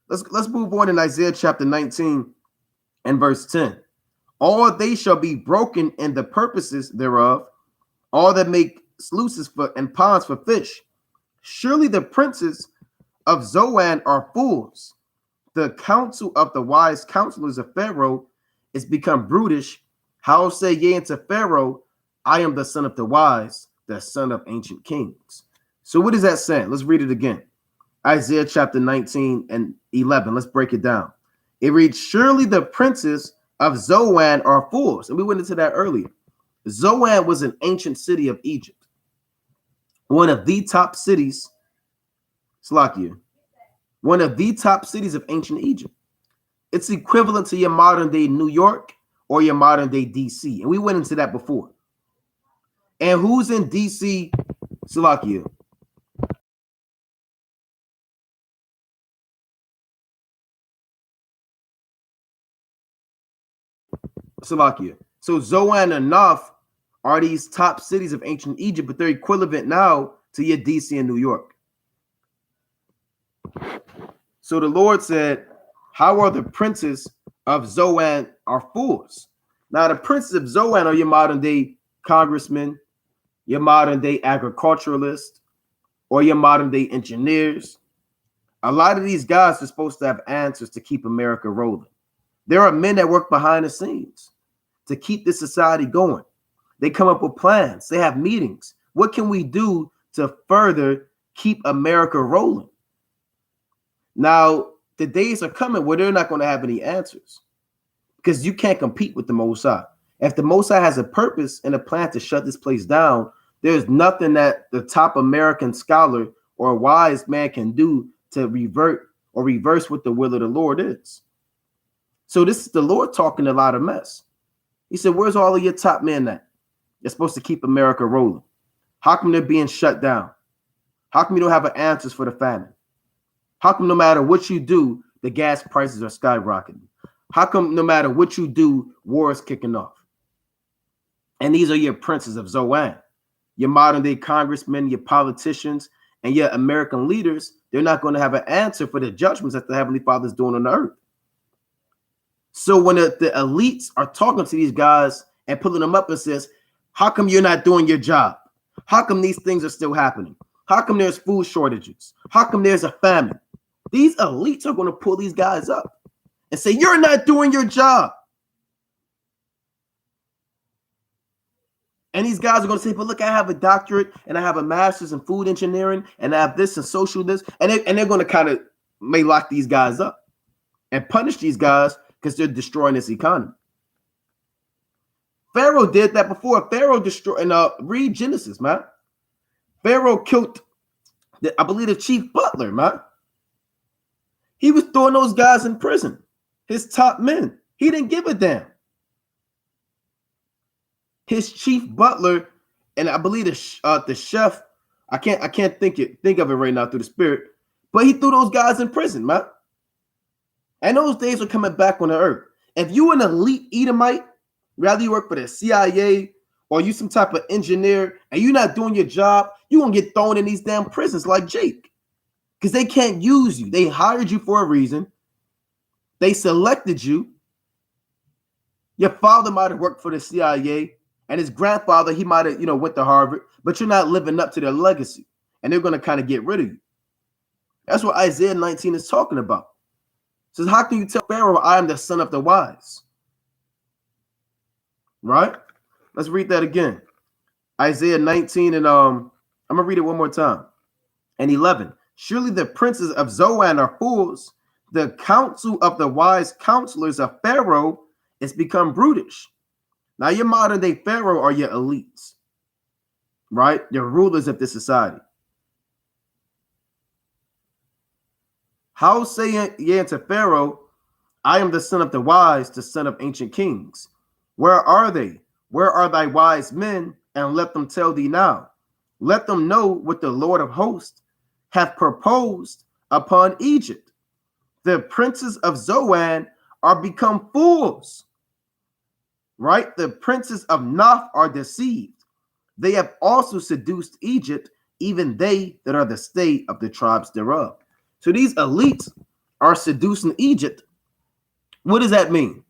Let's move on in Isaiah chapter 19 and verse 10. All they shall be broken in the purposes thereof, all that make sluices and ponds for fish. Surely the princes of Zoan are fools. The counsel of the wise counselors of Pharaoh is become brutish. How say ye unto Pharaoh, I am the son of the wise, the son of ancient kings. So what is that saying? Let's read it again. Isaiah chapter 19 and 11. Let's break it down. It reads, surely the princes of Zoan are fools. And we went into that earlier. Zoan was an ancient city of Egypt. One of the top cities, Slakia, one of the top cities of ancient Egypt. It's equivalent to your modern day New York or your modern day DC. And we went into that before. And who's in DC, Salakia? Salakia. So Zoan and Noph are these top cities of ancient Egypt, but they're equivalent now to your DC and New York. So the Lord said, how are the princes of Zoan are fools? Now the princes of Zoan are your modern day congressmen, your modern day agriculturalists, or your modern day engineers. A lot of these guys are supposed to have answers to keep America rolling. There are men that work behind the scenes to keep this society going. They come up with plans. They have meetings. What can we do to further keep America rolling? Now, the days are coming where they're not going to have any answers because you can't compete with the Mossad. If the Mossad has a purpose and a plan to shut this place down, there's nothing that the top American scholar or wise man can do to revert or reverse what the will of the Lord is. So this is the Lord talking a lot of mess. He said, where's all of your top men at? They're supposed to keep America rolling. How come they're being shut down? How come you don't have answers for the famine? How come no matter what you do, the gas prices are skyrocketing? How come no matter what you do, war is kicking off? And these are your princes of Zoan, your modern day congressmen, your politicians, and your American leaders. They're not going to have an answer for the judgments that the Heavenly Father is doing on the earth. So when the elites are talking to these guys and pulling them up and says, how come you're not doing your job? How come these things are still happening? How come there's food shortages? How come there's a famine? These elites are going to pull these guys up and say, you're not doing your job. And these guys are going to say, but look, I have a doctorate and I have a master's in food engineering and I have this and social this. And they're going to kind of may lock these guys up and punish these guys because they're destroying this economy. Pharaoh did that before. Pharaoh destroyed, and read Genesis, man. Pharaoh killed, I believe, the chief butler, man. He was throwing those guys in prison, his top men. He didn't give a damn. His chief butler, and I believe the chef, I can't think of it right now through the spirit, but he threw those guys in prison, man. And those days are coming back on the earth. If you an elite Edomite, rather you work for the CIA or you some type of engineer and you're not doing your job, you're going to get thrown in these damn prisons like Jake. Because they can't use you. They hired you for a reason. They selected you. Your father might have worked for the CIA and his grandfather, he might have, went to Harvard, but you're not living up to their legacy. And they're going to kind of get rid of you. That's what Isaiah 19 is talking about. It says, how can you tell Pharaoh, I am the son of the wise? Right? Let's read that again. Isaiah 19 and I'm going to read it one more time. And 11. Surely the princes of Zoan are fools. The counsel of the wise counselors of Pharaoh is become brutish. Now your modern day Pharaoh are your elites. Right? They're rulers of this society. How say ye unto Pharaoh, I am the son of the wise, the son of ancient kings? Where are they? Where are thy wise men? And let them tell thee now. Let them know what the Lord of hosts hath proposed upon Egypt. The princes of Zoan are become fools. Right? The princes of Noph are deceived. They have also seduced Egypt, even they that are the state of the tribes thereof. So these elites are seducing Egypt. What does that mean?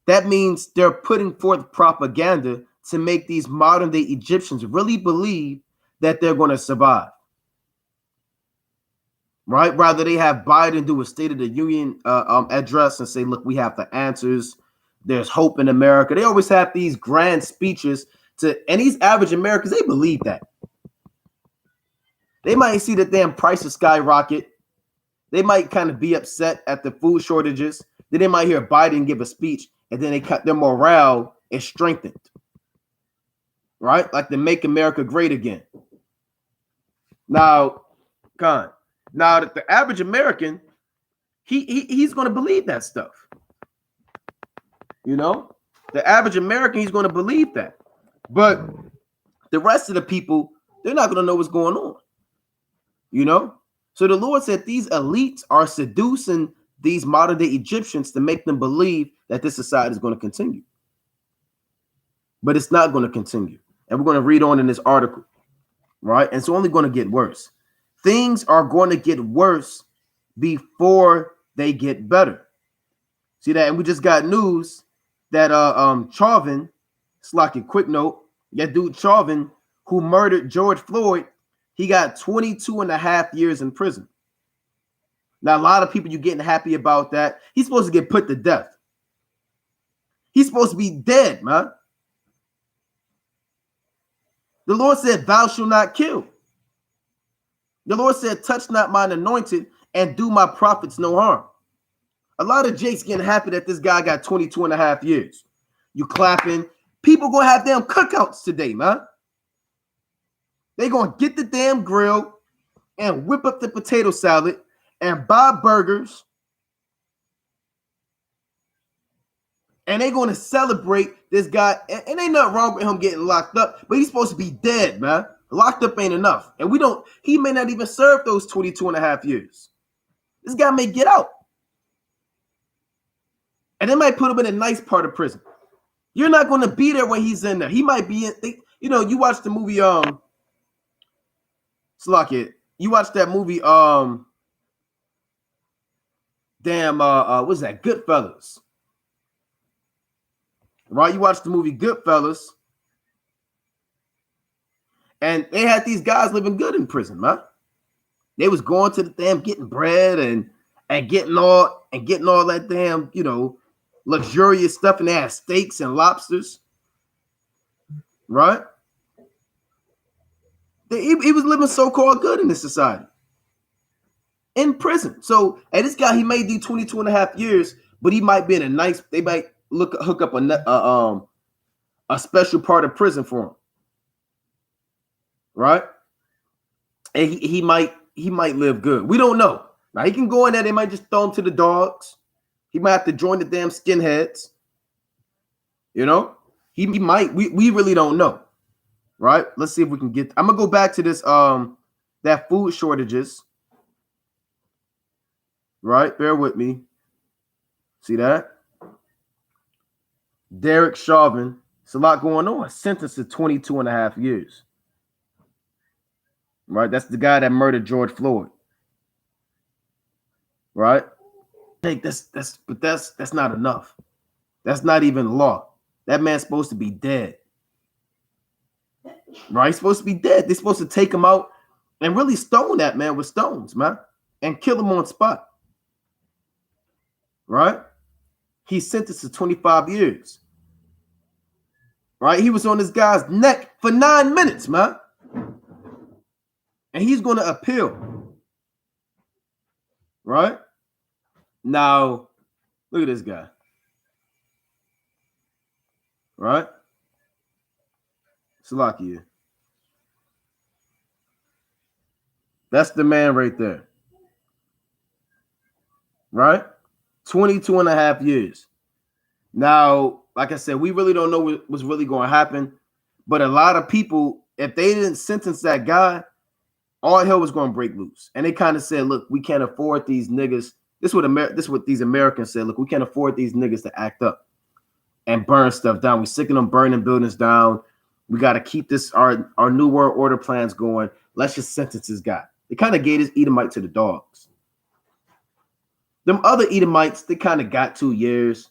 That means they're putting forth propaganda to make these modern day Egyptians really believe that they're going to survive. Right? Rather, they have Biden do a State of the Union address and say, look, we have the answers. There's hope in America. They always have these grand speeches and these average Americans, they believe that. They might see the damn prices skyrocket. They might kind of be upset at the food shortages. Then they might hear Biden give a speech, and then their morale is strengthened. Right? Like the Make America Great Again. Now, the average American, he's going to believe that stuff. The average American, he's going to believe that. But the rest of the people, they're not going to know what's going on. So the Lord said these elites are seducing these modern day Egyptians to make them believe that this society is going to continue. But it's not going to continue. And we're going to read on in this article, right? And it's only going to get worse. Things are going to get worse before they get better. See that? And we just got news that Chauvin, it's like a quick note, that dude Chauvin, who murdered George Floyd, he got 22 and a half years in prison. Now, a lot of people, you're getting happy about that. He's supposed to get put to death. He's supposed to be dead, man. The Lord said, thou shalt not kill. The Lord said, touch not mine anointed and do my prophets no harm. A lot of Jake's getting happy that this guy got 22 and a half years. You clapping. People going to have damn cookouts today, man. They're going to get the damn grill and whip up the potato salad and buy burgers. And they're going to celebrate this guy. And ain't nothing wrong with him getting locked up, but he's supposed to be dead, man. Locked up ain't enough. And he may not even serve those 22 and a half years. This guy may get out. And they might put him in a nice part of prison. You're not going to be there when he's in there. He might be in, you watch the movie, Slockett. You watch that movie, what's that? Goodfellas. Right? You watch the movie Goodfellas. And they had these guys living good in prison, man. They was going to the damn getting bread and getting all that damn, luxurious stuff, and they had steaks and lobsters. Right? He was living so-called good in this society. In prison. So, this guy, he may do 22 and a half years, but he might be in they might hook up a special part of prison for him. Right? And he might live good. We don't know. Now, he can go in there. They might just throw him to the dogs. He might have to join the damn skinheads. He He might. We really don't know, right? Let's see if we can get. I'm gonna go back to this. That food shortages. Right, bear with me. See that? Derek Chauvin. It's a lot going on. Sentenced to 22 and a half years. Right, that's the guy that murdered George Floyd. Right? Hey, that's not enough. That's not even law. That man's supposed to be dead. Right? He's supposed to be dead. They're supposed to take him out and really stone that man with stones, man, and kill him on spot. Right? He's sentenced to 25 years. Right? He was on this guy's neck for 9 minutes, man. And he's going to appeal. Right? Now, look at this guy. Right? Salakia. That's the man right there. Right? 22 and a half years. Now, like I said, we really don't know what's really going to happen. But a lot of people, if they didn't sentence that guy, all hell was going to break loose. And they kind of said, look, we can't afford these niggas. This is what these Americans said. Look, we can't afford these niggas to act up and burn stuff down. We're sick of them burning buildings down. We got to keep this our New World Order plans going. Let's just sentence this guy. They kind of gave this Edomite to the dogs. Them other Edomites, they kind of got 2 years,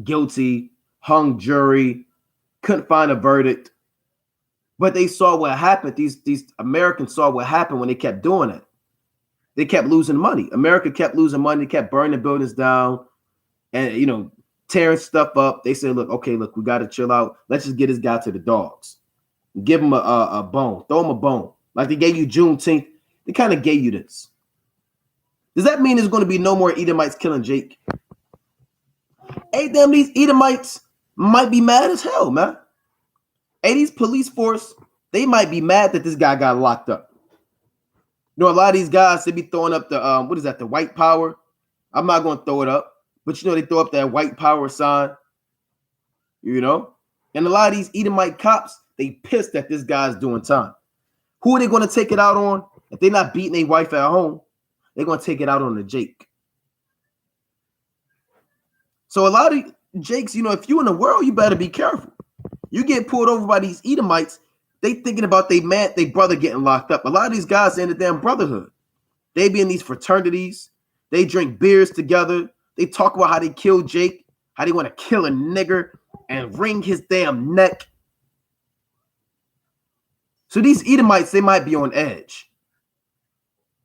guilty, hung jury, couldn't find a verdict. But they saw what happened. These Americans saw what happened when they kept doing it. They kept losing money. America kept losing money, kept burning buildings down and, tearing stuff up. They said, look, we got to chill out. Let's just get this guy to the dogs. Give him a bone. Throw him a bone. Like they gave you Juneteenth. They kind of gave you this. Does that mean there's going to be no more Edomites killing Jake? Hey, damn, these Edomites might be mad as hell, man. Hey, these police force, they might be mad that this guy got locked up. A lot of these guys, they be throwing up the, the white power. I'm not going to throw it up. But, they throw up that white power sign. And a lot of these Edomite cops, they pissed that this guy's doing time. Who are they going to take it out on? If they're not beating their wife at home, they're going to take it out on the Jake. So a lot of Jakes, if you in the world, you better be careful. You get pulled over by these Edomites, they thinking about they brother getting locked up. A lot of these guys are in the damn brotherhood. They be in these fraternities. They drink beers together. They talk about how they killed Jake, how they want to kill a nigger and wring his damn neck. So these Edomites, they might be on edge.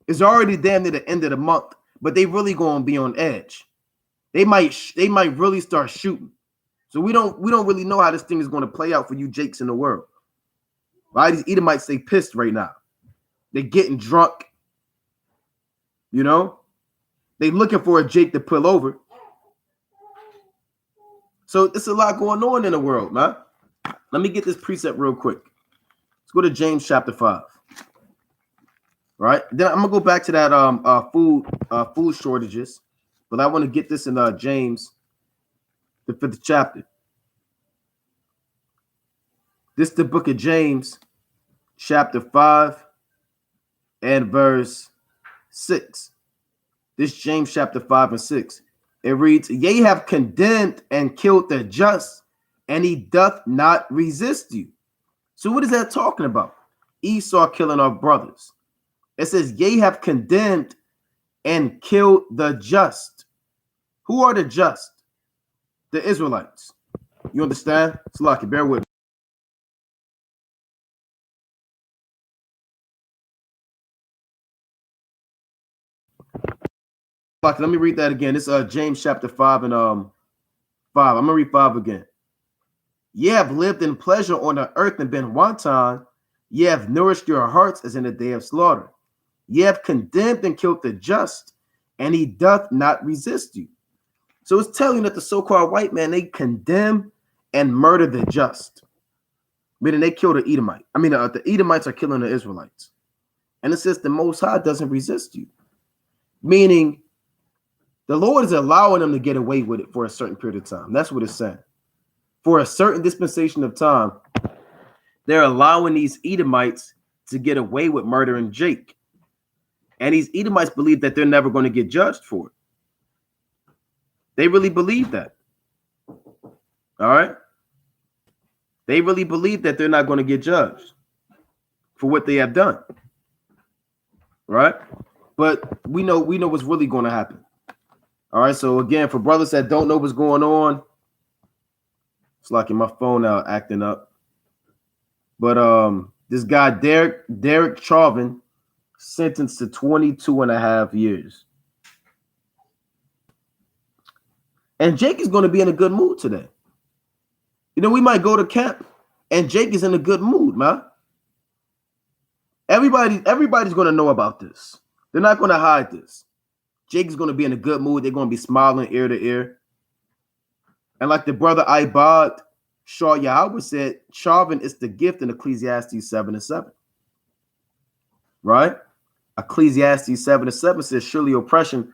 It's already damn near the end of the month, but they really going to be on edge. They might really start shooting. So we don't really know how this thing is going to play out for you Jakes in the world. Why these Edomites, they pissed right now. They getting drunk. They looking for a Jake to pull over. So it's a lot going on in the world, man. Let me get this precept real quick. Let's go to James chapter 5. Right? Then I'm gonna go back to that food shortages, but I want to get this in James, the 5th chapter. This is the book of James, chapter 5 and verse 6. This James chapter 5 and 6. It reads, "Ye have condemned and killed the just, and he doth not resist you." So what is that talking about? Esau killing our brothers. It says, "Ye have condemned and killed the just." Who are the just? The Israelites. You understand? Salaki, bear with me. Let me read that again. This is James chapter 5 and 5. I'm gonna read 5 again. "Ye have lived in pleasure on the earth and been wanton. Ye have nourished your hearts as in the day of slaughter. Ye have condemned and killed the just, and he doth not resist you." So it's telling you that the so-called white man, they condemn and murder the just. Meaning they kill the Edomite. The Edomites are killing the Israelites. And it says the Most High doesn't resist you. Meaning the Lord is allowing them to get away with it for a certain period of time. That's what it's saying. for a certain dispensation of time, they're allowing these Edomites to get away with murdering Jake. And these Edomites believe that they're never going to get judged for it. They really believe that. All right? They really believe that they're not going to get judged for what they have done. Right? But we know what's really going to happen. All right, so again, for brothers that don't know what's going on, it's like my phone out acting up. But this guy, Derek Chauvin, sentenced to 22 and a half years. And Jake is going to be in a good mood today. You know, we might go to camp and Jake is in a good mood, man. Everybody's going to know about this. They're not going to hide this. Jake is going to be in a good mood. They're going to be smiling ear to ear. And like the brother Ibad Shaw Yahweh said, Chauvin is the gift in Ecclesiastes 7:7. Right? Ecclesiastes 7:7 says, surely oppression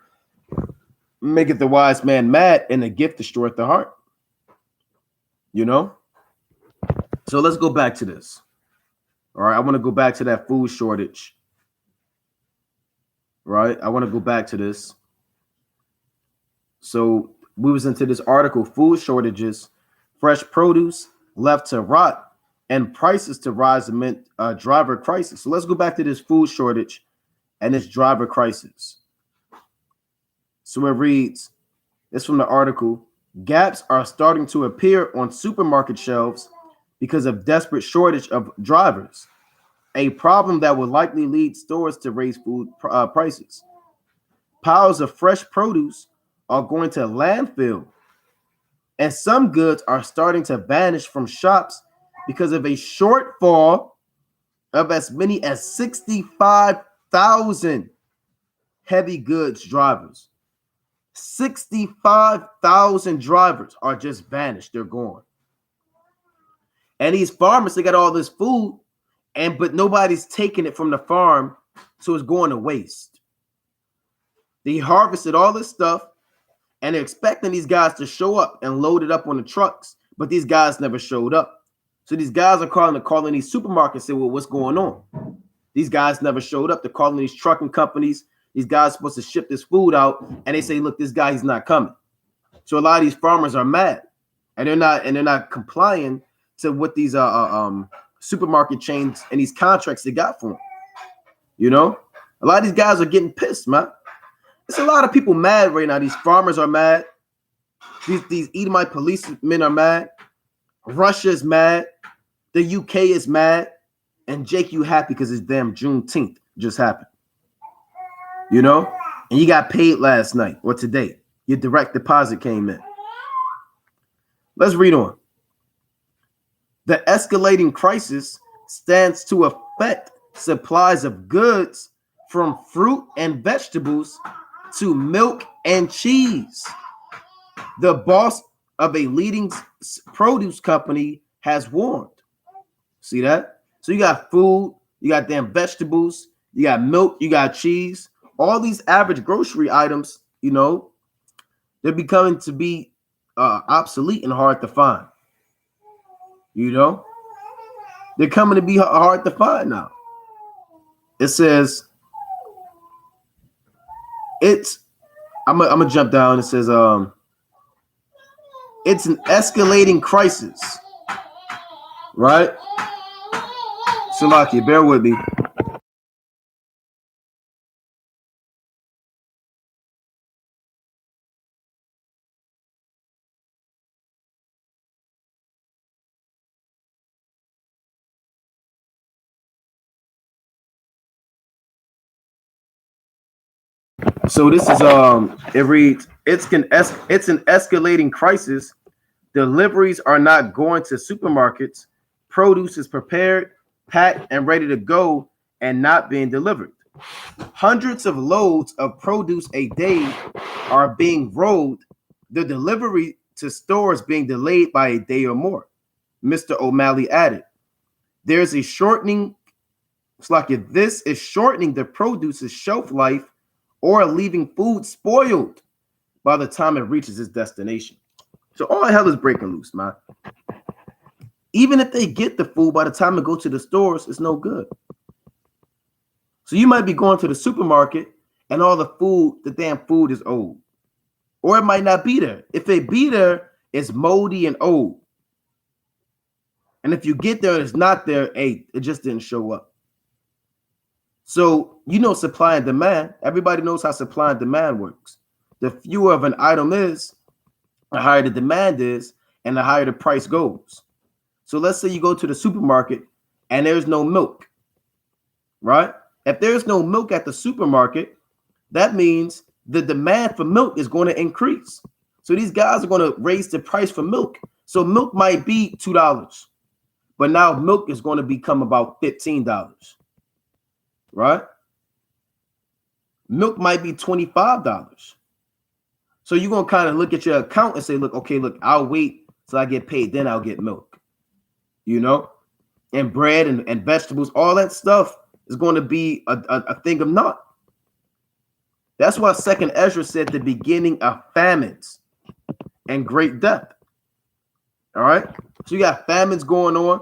maketh the wise man mad, and the gift destroyeth the heart. You know? So let's go back to this. All right, I want to go back to that food shortage. Right? I want to go back to this. So we was into this article, food shortages, fresh produce left to rot, and prices to rise amid driver crisis. So let's go back to this food shortage and this driver crisis. So it reads, it's from the article, gaps are starting to appear on supermarket shelves because of desperate shortage of drivers, a problem that will likely lead stores to raise food prices. Piles of fresh produce are going to landfill, and some goods are starting to vanish from shops because of a shortfall of as many as 65,000 heavy goods drivers. 65,000 drivers are just vanished. They're gone. And these farmers, they got all this food, but nobody's taking it from the farm, so it's going to waste. They harvested all this stuff, and they're expecting these guys to show up and load it up on the trucks, but these guys never showed up. So these guys are calling these supermarkets and say, well, what's going on? These guys never showed up. They're calling these trucking companies. These guys are supposed to ship this food out, and they say, look, this guy, he's not coming. So a lot of these farmers are mad, and they're not complying to what these supermarket chains and these contracts they got for them. You know, a lot of these guys are getting pissed, man. It's a lot of people mad right now. These farmers are mad. These Edomite policemen are mad. Russia is mad. The UK is mad. And Jake, you happy because it's damn Juneteenth just happened. You know? And you got paid last night or today. Your direct deposit came in. Let's read on. The escalating crisis stands to affect supplies of goods from fruit and vegetables to milk and cheese. The boss of a leading produce company has warned. See that? So you got food, you got damn vegetables, you got milk, you got cheese. All these average grocery items, you know, they're becoming to be obsolete and hard to find. You know, they're coming to be hard to find now. It says, I'm gonna jump down. It says, it's an escalating crisis, right? Salaki, bear with me. So this is it reads, it's an escalating crisis. Deliveries are not going to supermarkets. Produce is prepared, packed, and ready to go and not being delivered. Hundreds of loads of produce a day are being rolled, the delivery to stores being delayed by a day or more. Mr. O'Malley added, there's a shortening, it's like if this is shortening the produce's shelf life or leaving food spoiled by the time it reaches its destination. So all hell is breaking loose, man. Even if they get the food, by the time it go to the stores, it's no good. So you might be going to the supermarket and all the food, the damn food is old. Or it might not be there. If it be there, it's moldy and old. And if you get there and it's not there, hey, it just didn't show up. So, you know, supply and demand. Everybody knows how supply and demand works. The fewer of an item is, the higher the demand is, and the higher the price goes. So let's say you go to the supermarket and there's no milk, right? If there's no milk at the supermarket, that means the demand for milk is going to increase. So these guys are going to raise the price for milk. So milk might be $2, but now milk is going to become about $15, right? Milk might be $25. So you're going to kind of look at your account and say, look, okay, look, I'll wait till I get paid, then I'll get milk, you know? And bread and vegetables, all that stuff is going to be a thing of naught. That's why 2nd Ezra said the beginning of famines and great death. All right? So you got famines going on.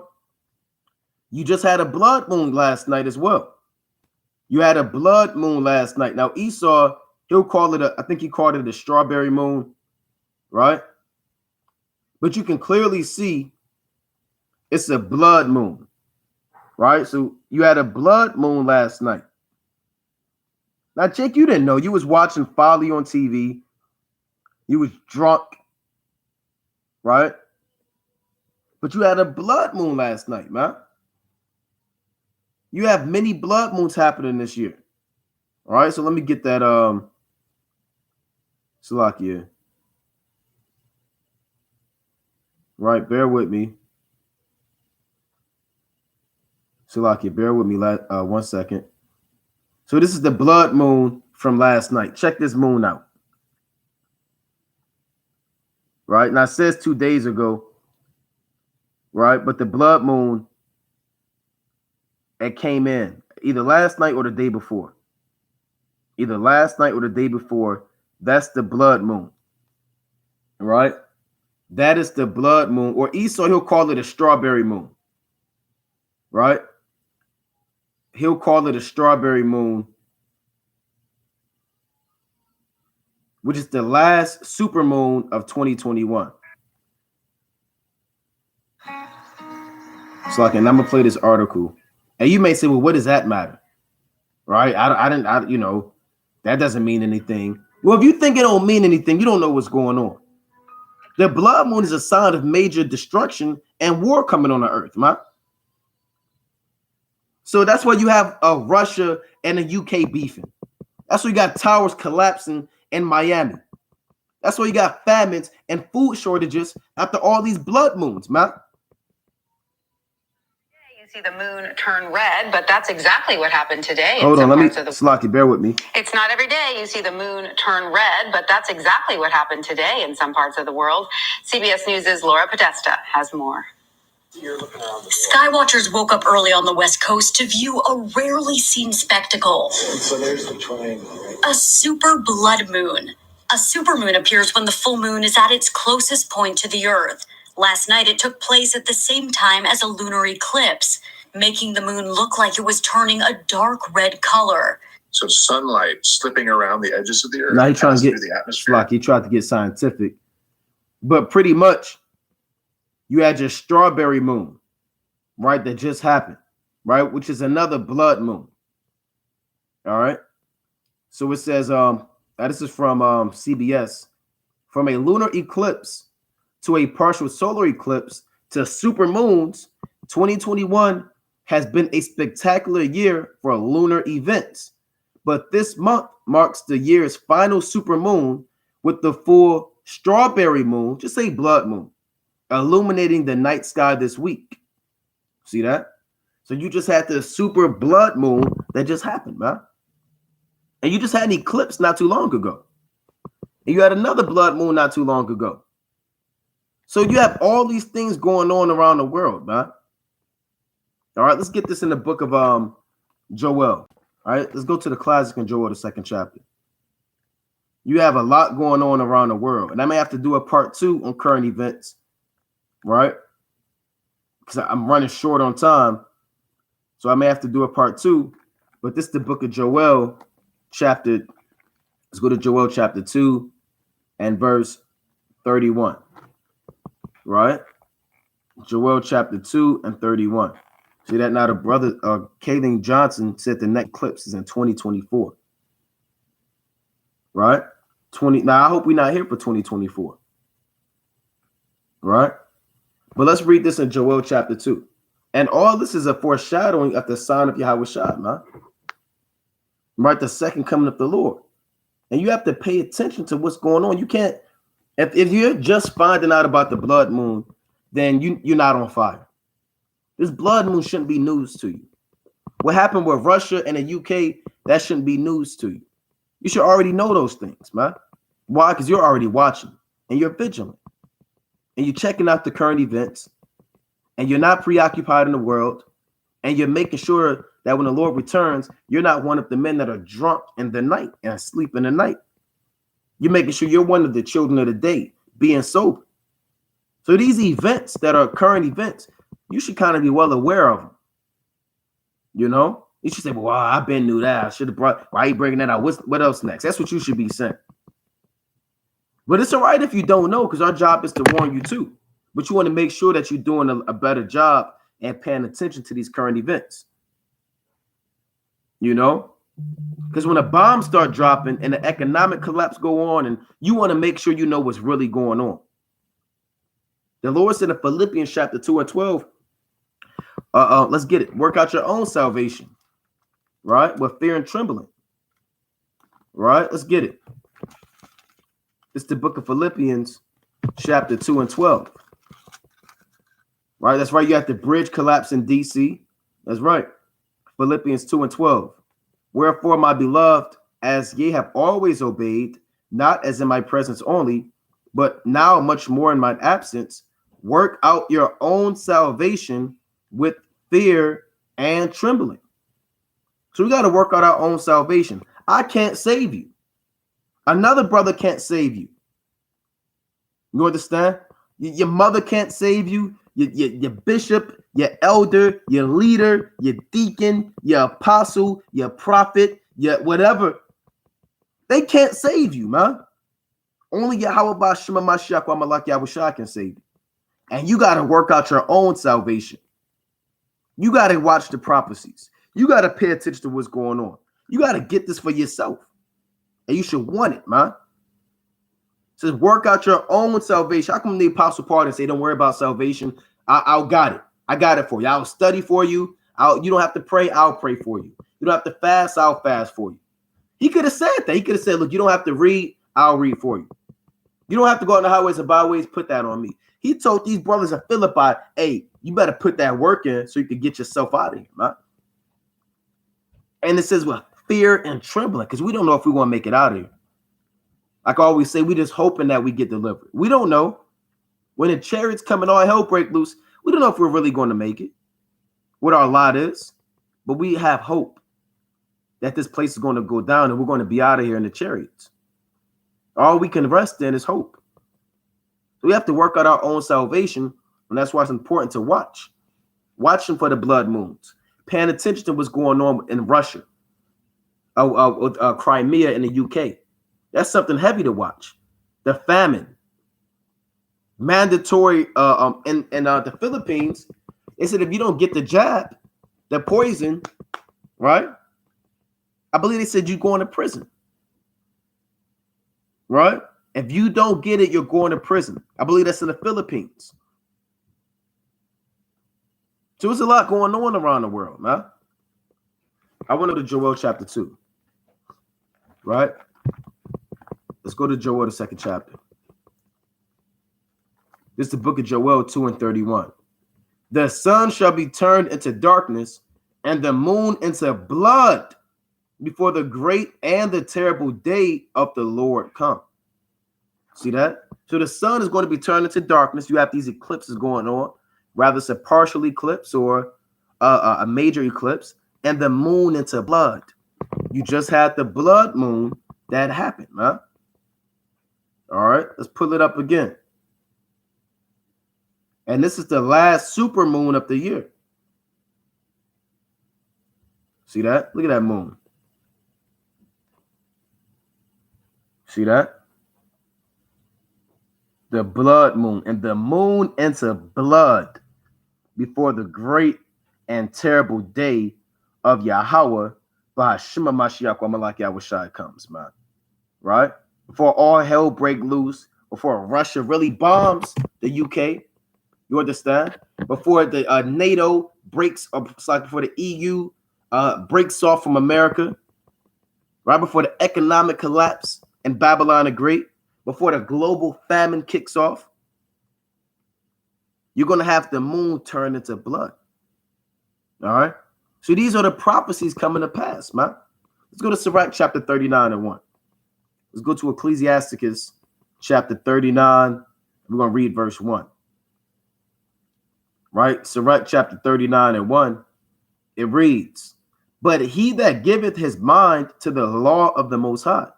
You just had a blood moon last night as well. You had a blood moon last night. Now, Esau, he'll call it I think he called it a strawberry moon, right? But you can clearly see it's a blood moon, right? So you had a blood moon last night. Now, Jake, you didn't know. You was watching Folly on TV. You was drunk, right? But you had a blood moon last night, man. You have many blood moons happening this year. All right, so let me get that Salakia. Right, bear with me. Salakia, bear with me 1 second. So this is the blood moon from last night. Check this moon out. Right, now it says 2 days ago, right? But the blood moon, it came in either last night or the day before. Either last night or the day before. That's the blood moon, right? That is the blood moon, or Esau, he'll call it a strawberry moon, right? He'll call it a strawberry moon, which is the last super moon of 2021. So, like, and I'm gonna play this article, and you may say, "Well, what does that matter?" Right? You know, that doesn't mean anything. Well, if you think it don't mean anything, you don't know what's going on. The blood moon is a sign of major destruction and war coming on the earth, man. So that's why you have Russia and the UK beefing. That's why you got towers collapsing in Miami. That's why you got famines and food shortages after all these blood moons, man. See the moon turn red, but that's exactly what happened today. Hold on, let me, Slocky, bear with me. It's not every day you see the moon turn red, but that's exactly what happened today in some parts of the world. CBS News' Laura Podesta has more. Skywatchers woke up early on the West Coast to view a rarely seen spectacle. So there's the triangle, right? A super blood moon. A supermoon appears when the full moon is at its closest point to the Earth. Last night, it took place at the same time as a lunar eclipse, making the moon look like it was turning a dark red color. So sunlight slipping around the edges of the Earth. Now he trying to get the atmosphere. Like he tried to get scientific, but pretty much you had your strawberry moon, right? That just happened, right? Which is another blood moon. All right. So it says, this is from CBS, from a lunar eclipse to a partial solar eclipse to super moons, 2021 has been a spectacular year for lunar events. But this month marks the year's final super moon with the full strawberry moon, just say blood moon, illuminating the night sky this week. See that? So you just had the super blood moon that just happened, man. And you just had an eclipse not too long ago. And you had another blood moon not too long ago. So you have all these things going on around the world, man. All right, let's get this in the book of Joel. All right, let's go to the classic in Joel, the 2nd chapter. You have a lot going on around the world. And I may have to do a part 2 on current events, right? because I'm running short on time. So I may have to do a part 2. But this is the book of Joel, let's go to Joel chapter 2 and verse 31. Right? Joel chapter 2 and 31. See that now? The brother Kaylin Johnson said the next eclipse is in 2024. Right? Now I hope we're not here for 2024. Right? But let's read this in Joel chapter 2. And all this is a foreshadowing of the sign of Yahweh Shai, man. Right? The second coming of the Lord. And you have to pay attention to what's going on. You can't, if you're just finding out about the blood moon, then you're not on fire. This blood moon shouldn't be news to you. What happened with Russia and the UK, that shouldn't be news to you. You should already know those things, man. Why? Because you're already watching and you're vigilant. And you're checking out the current events. And you're not preoccupied in the world. And you're making sure that when the Lord returns, you're not one of the men that are drunk in the night and asleep in the night. You're making sure you're one of the children of the day, being sober. So these events that are current events, you should kind of be well aware of them. You know? You should say, well, I've been knew that. I should have brought, why are you bringing that out? What else next? That's what you should be saying. But it's all right if you don't know, because our job is to warn you too. But you want to make sure that you're doing a better job and paying attention to these current events. You know? Because when the bombs start dropping and the economic collapse go on, and you want to make sure you know what's really going on. The Lord said in Philippians chapter 2 and 12, let's get it. Work out your own salvation, right? With fear and trembling, right? Let's get it. It's the book of Philippians chapter 2 and 12, right? That's right. You have the bridge collapse in DC. That's right. Philippians 2 and 12. Wherefore, my beloved, as ye have always obeyed, not as in my presence only, but now much more in my absence, work out your own salvation with fear and trembling. So we got to work out our own salvation. I can't save you. Another brother can't save you. You understand? Your mother can't save you. Your bishop, your elder, your leader, your deacon, your apostle, your prophet, your whatever. They can't save you, man. Only Yahweh B'Shema Mashiach wa Malak Yahweh Shai can save you. And you got to work out your own salvation. You got to watch the prophecies. You got to pay attention to what's going on. You got to get this for yourself. And you should want it, man. It says work out your own salvation. How come the apostle Paul didn't say don't worry about salvation? I got it. I got it for you. I'll study for you. You don't have to pray. I'll pray for you. You don't have to fast. I'll fast for you. He could have said that. He could have said, look, you don't have to read. I'll read for you. You don't have to go on the highways and byways. Put that on me. He told these brothers in Philippi, hey, you better put that work in so you can get yourself out of here, man. And it says, well, fear and trembling, because we don't know if we want to make it out of here. Like I always say, we just hoping that we get delivered. We don't know. When the chariots come and all hell break loose, we don't know if we're really going to make it, what our lot is. But we have hope that this place is going to go down and we're going to be out of here in the chariots. All we can rest in is hope. So we have to work out our own salvation, and that's why it's important to watch. Watching for the blood moons. Paying attention to what's going on in Russia, Crimea in the UK. That's something heavy to watch. The famine. Mandatory in the Philippines, they said if you don't get the jab, the poison, right? I believe they said you're going to prison. Right? If you don't get it, you're going to prison. I believe that's in the Philippines. So there's a lot going on around the world, man. I want to go to Joel chapter 2. Right? Let's go to Joel, the second chapter. This is the book of Joel 2 and 31. The sun shall be turned into darkness and the moon into blood before the great and the terrible day of the Lord come. See that? So the sun is going to be turned into darkness. You have these eclipses going on. Rather it's a partial eclipse or a major eclipse. And the moon into blood. You just had the blood moon that happened, man. All right, let's pull it up again. And this is the last super moon of the year. See that? Look at that moon. See that? The blood moon. And the moon into blood before the great and terrible day of Yahweh by Shema Mashiach Malak Yahushai comes, man. Right? Before all hell break loose, before Russia really bombs the UK, you understand? Before the NATO breaks, or it's like before the EU breaks off from America, right before the economic collapse in Babylon the Great, before the global famine kicks off, you're going to have the moon turn into blood. All right? So these are the prophecies coming to pass, man. Let's go to Sirach chapter 39 and 1. Let's go to Ecclesiasticus chapter 39. We're going to read verse 1. Right? Sirach chapter 39 and 1. It reads, but he that giveth his mind to the law of the Most High,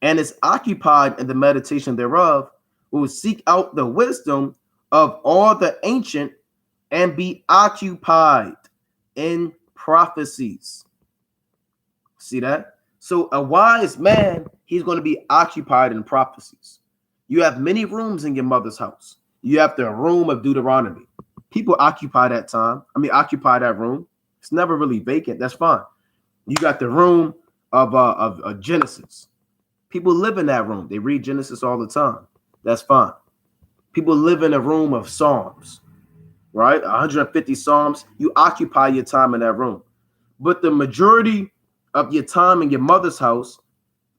and is occupied in the meditation thereof, will seek out the wisdom of all the ancient, and be occupied in prophecies. See that? So a wise man, he's going to be occupied in prophecies. You have many rooms in your mother's house. You have the room of Deuteronomy. People occupy that time. Occupy that room. It's never really vacant. That's fine. You got the room of Genesis. People live in that room. They read Genesis all the time. That's fine. People live in a room of Psalms, right? 150 Psalms. You occupy your time in that room. But the majority of your time in your mother's house,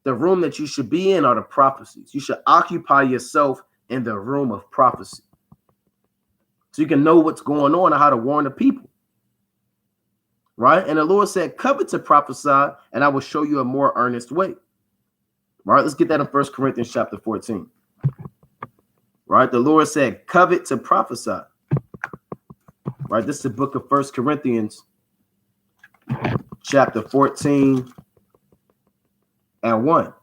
the room that you should be in are the prophecies. You should occupy yourself in the room of prophecy, so you can know what's going on and how to warn the people. Right? And the Lord said, covet to prophesy, and I will show you a more earnest way. Right? Let's get that in 1 Corinthians chapter 14. Right? The Lord said, covet to prophesy. Right? This is the book of 1 Corinthians chapter 14 and 1.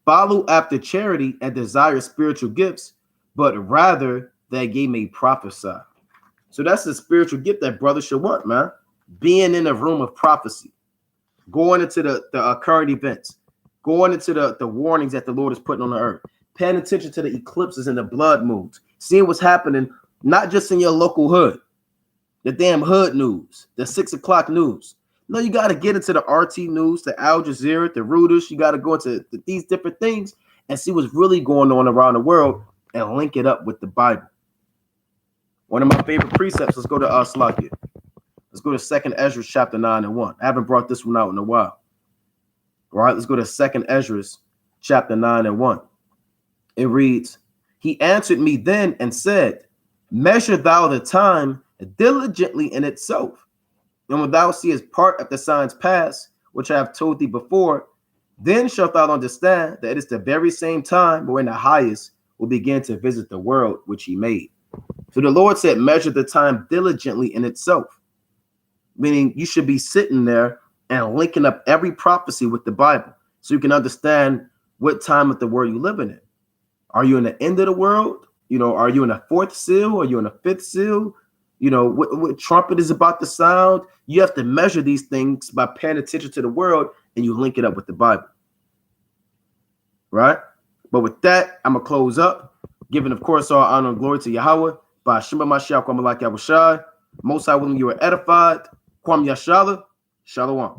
Follow after charity and desire spiritual gifts, but rather that ye may prophesy. So that's the spiritual gift that brothers should want, man. Being in a room of prophecy, going into the current events, going into the warnings that the Lord is putting on the earth, paying attention to the eclipses and the blood moons, seeing what's happening, not just in your local hood, the damn hood news, the 6 o'clock news. No, you got to get into the RT news, the Al Jazeera, the Reuters. You got to go into these different things and see what's really going on around the world and link it up with the Bible. One of my favorite precepts. Let's go to Slakia. Let's go to 2nd Ezra chapter 9 and 1. I haven't brought this one out in a while. All right, let's go to 2nd Ezra chapter 9 and 1. It reads, he answered me then and said, measure thou the time diligently in itself. And when thou seest part of the signs pass, which I have told thee before, then shalt thou understand that it is the very same time wherein the highest will begin to visit the world which he made. So the Lord said, measure the time diligently in itself. Meaning you should be sitting there and linking up every prophecy with the Bible so you can understand what time of the world you're living in. Are you in the end of the world? Are you in a 4th seal? Are you in a 5th seal? What trumpet is about to sound? You have to measure these things by paying attention to the world, and you link it up with the Bible. Right? But with that, I'm going to close up, giving, of course, all honor and glory to Yahweh. By Shema Mashiach Malak Yahushai. Most High willing you are edified. Kwam Yashala. Shalom.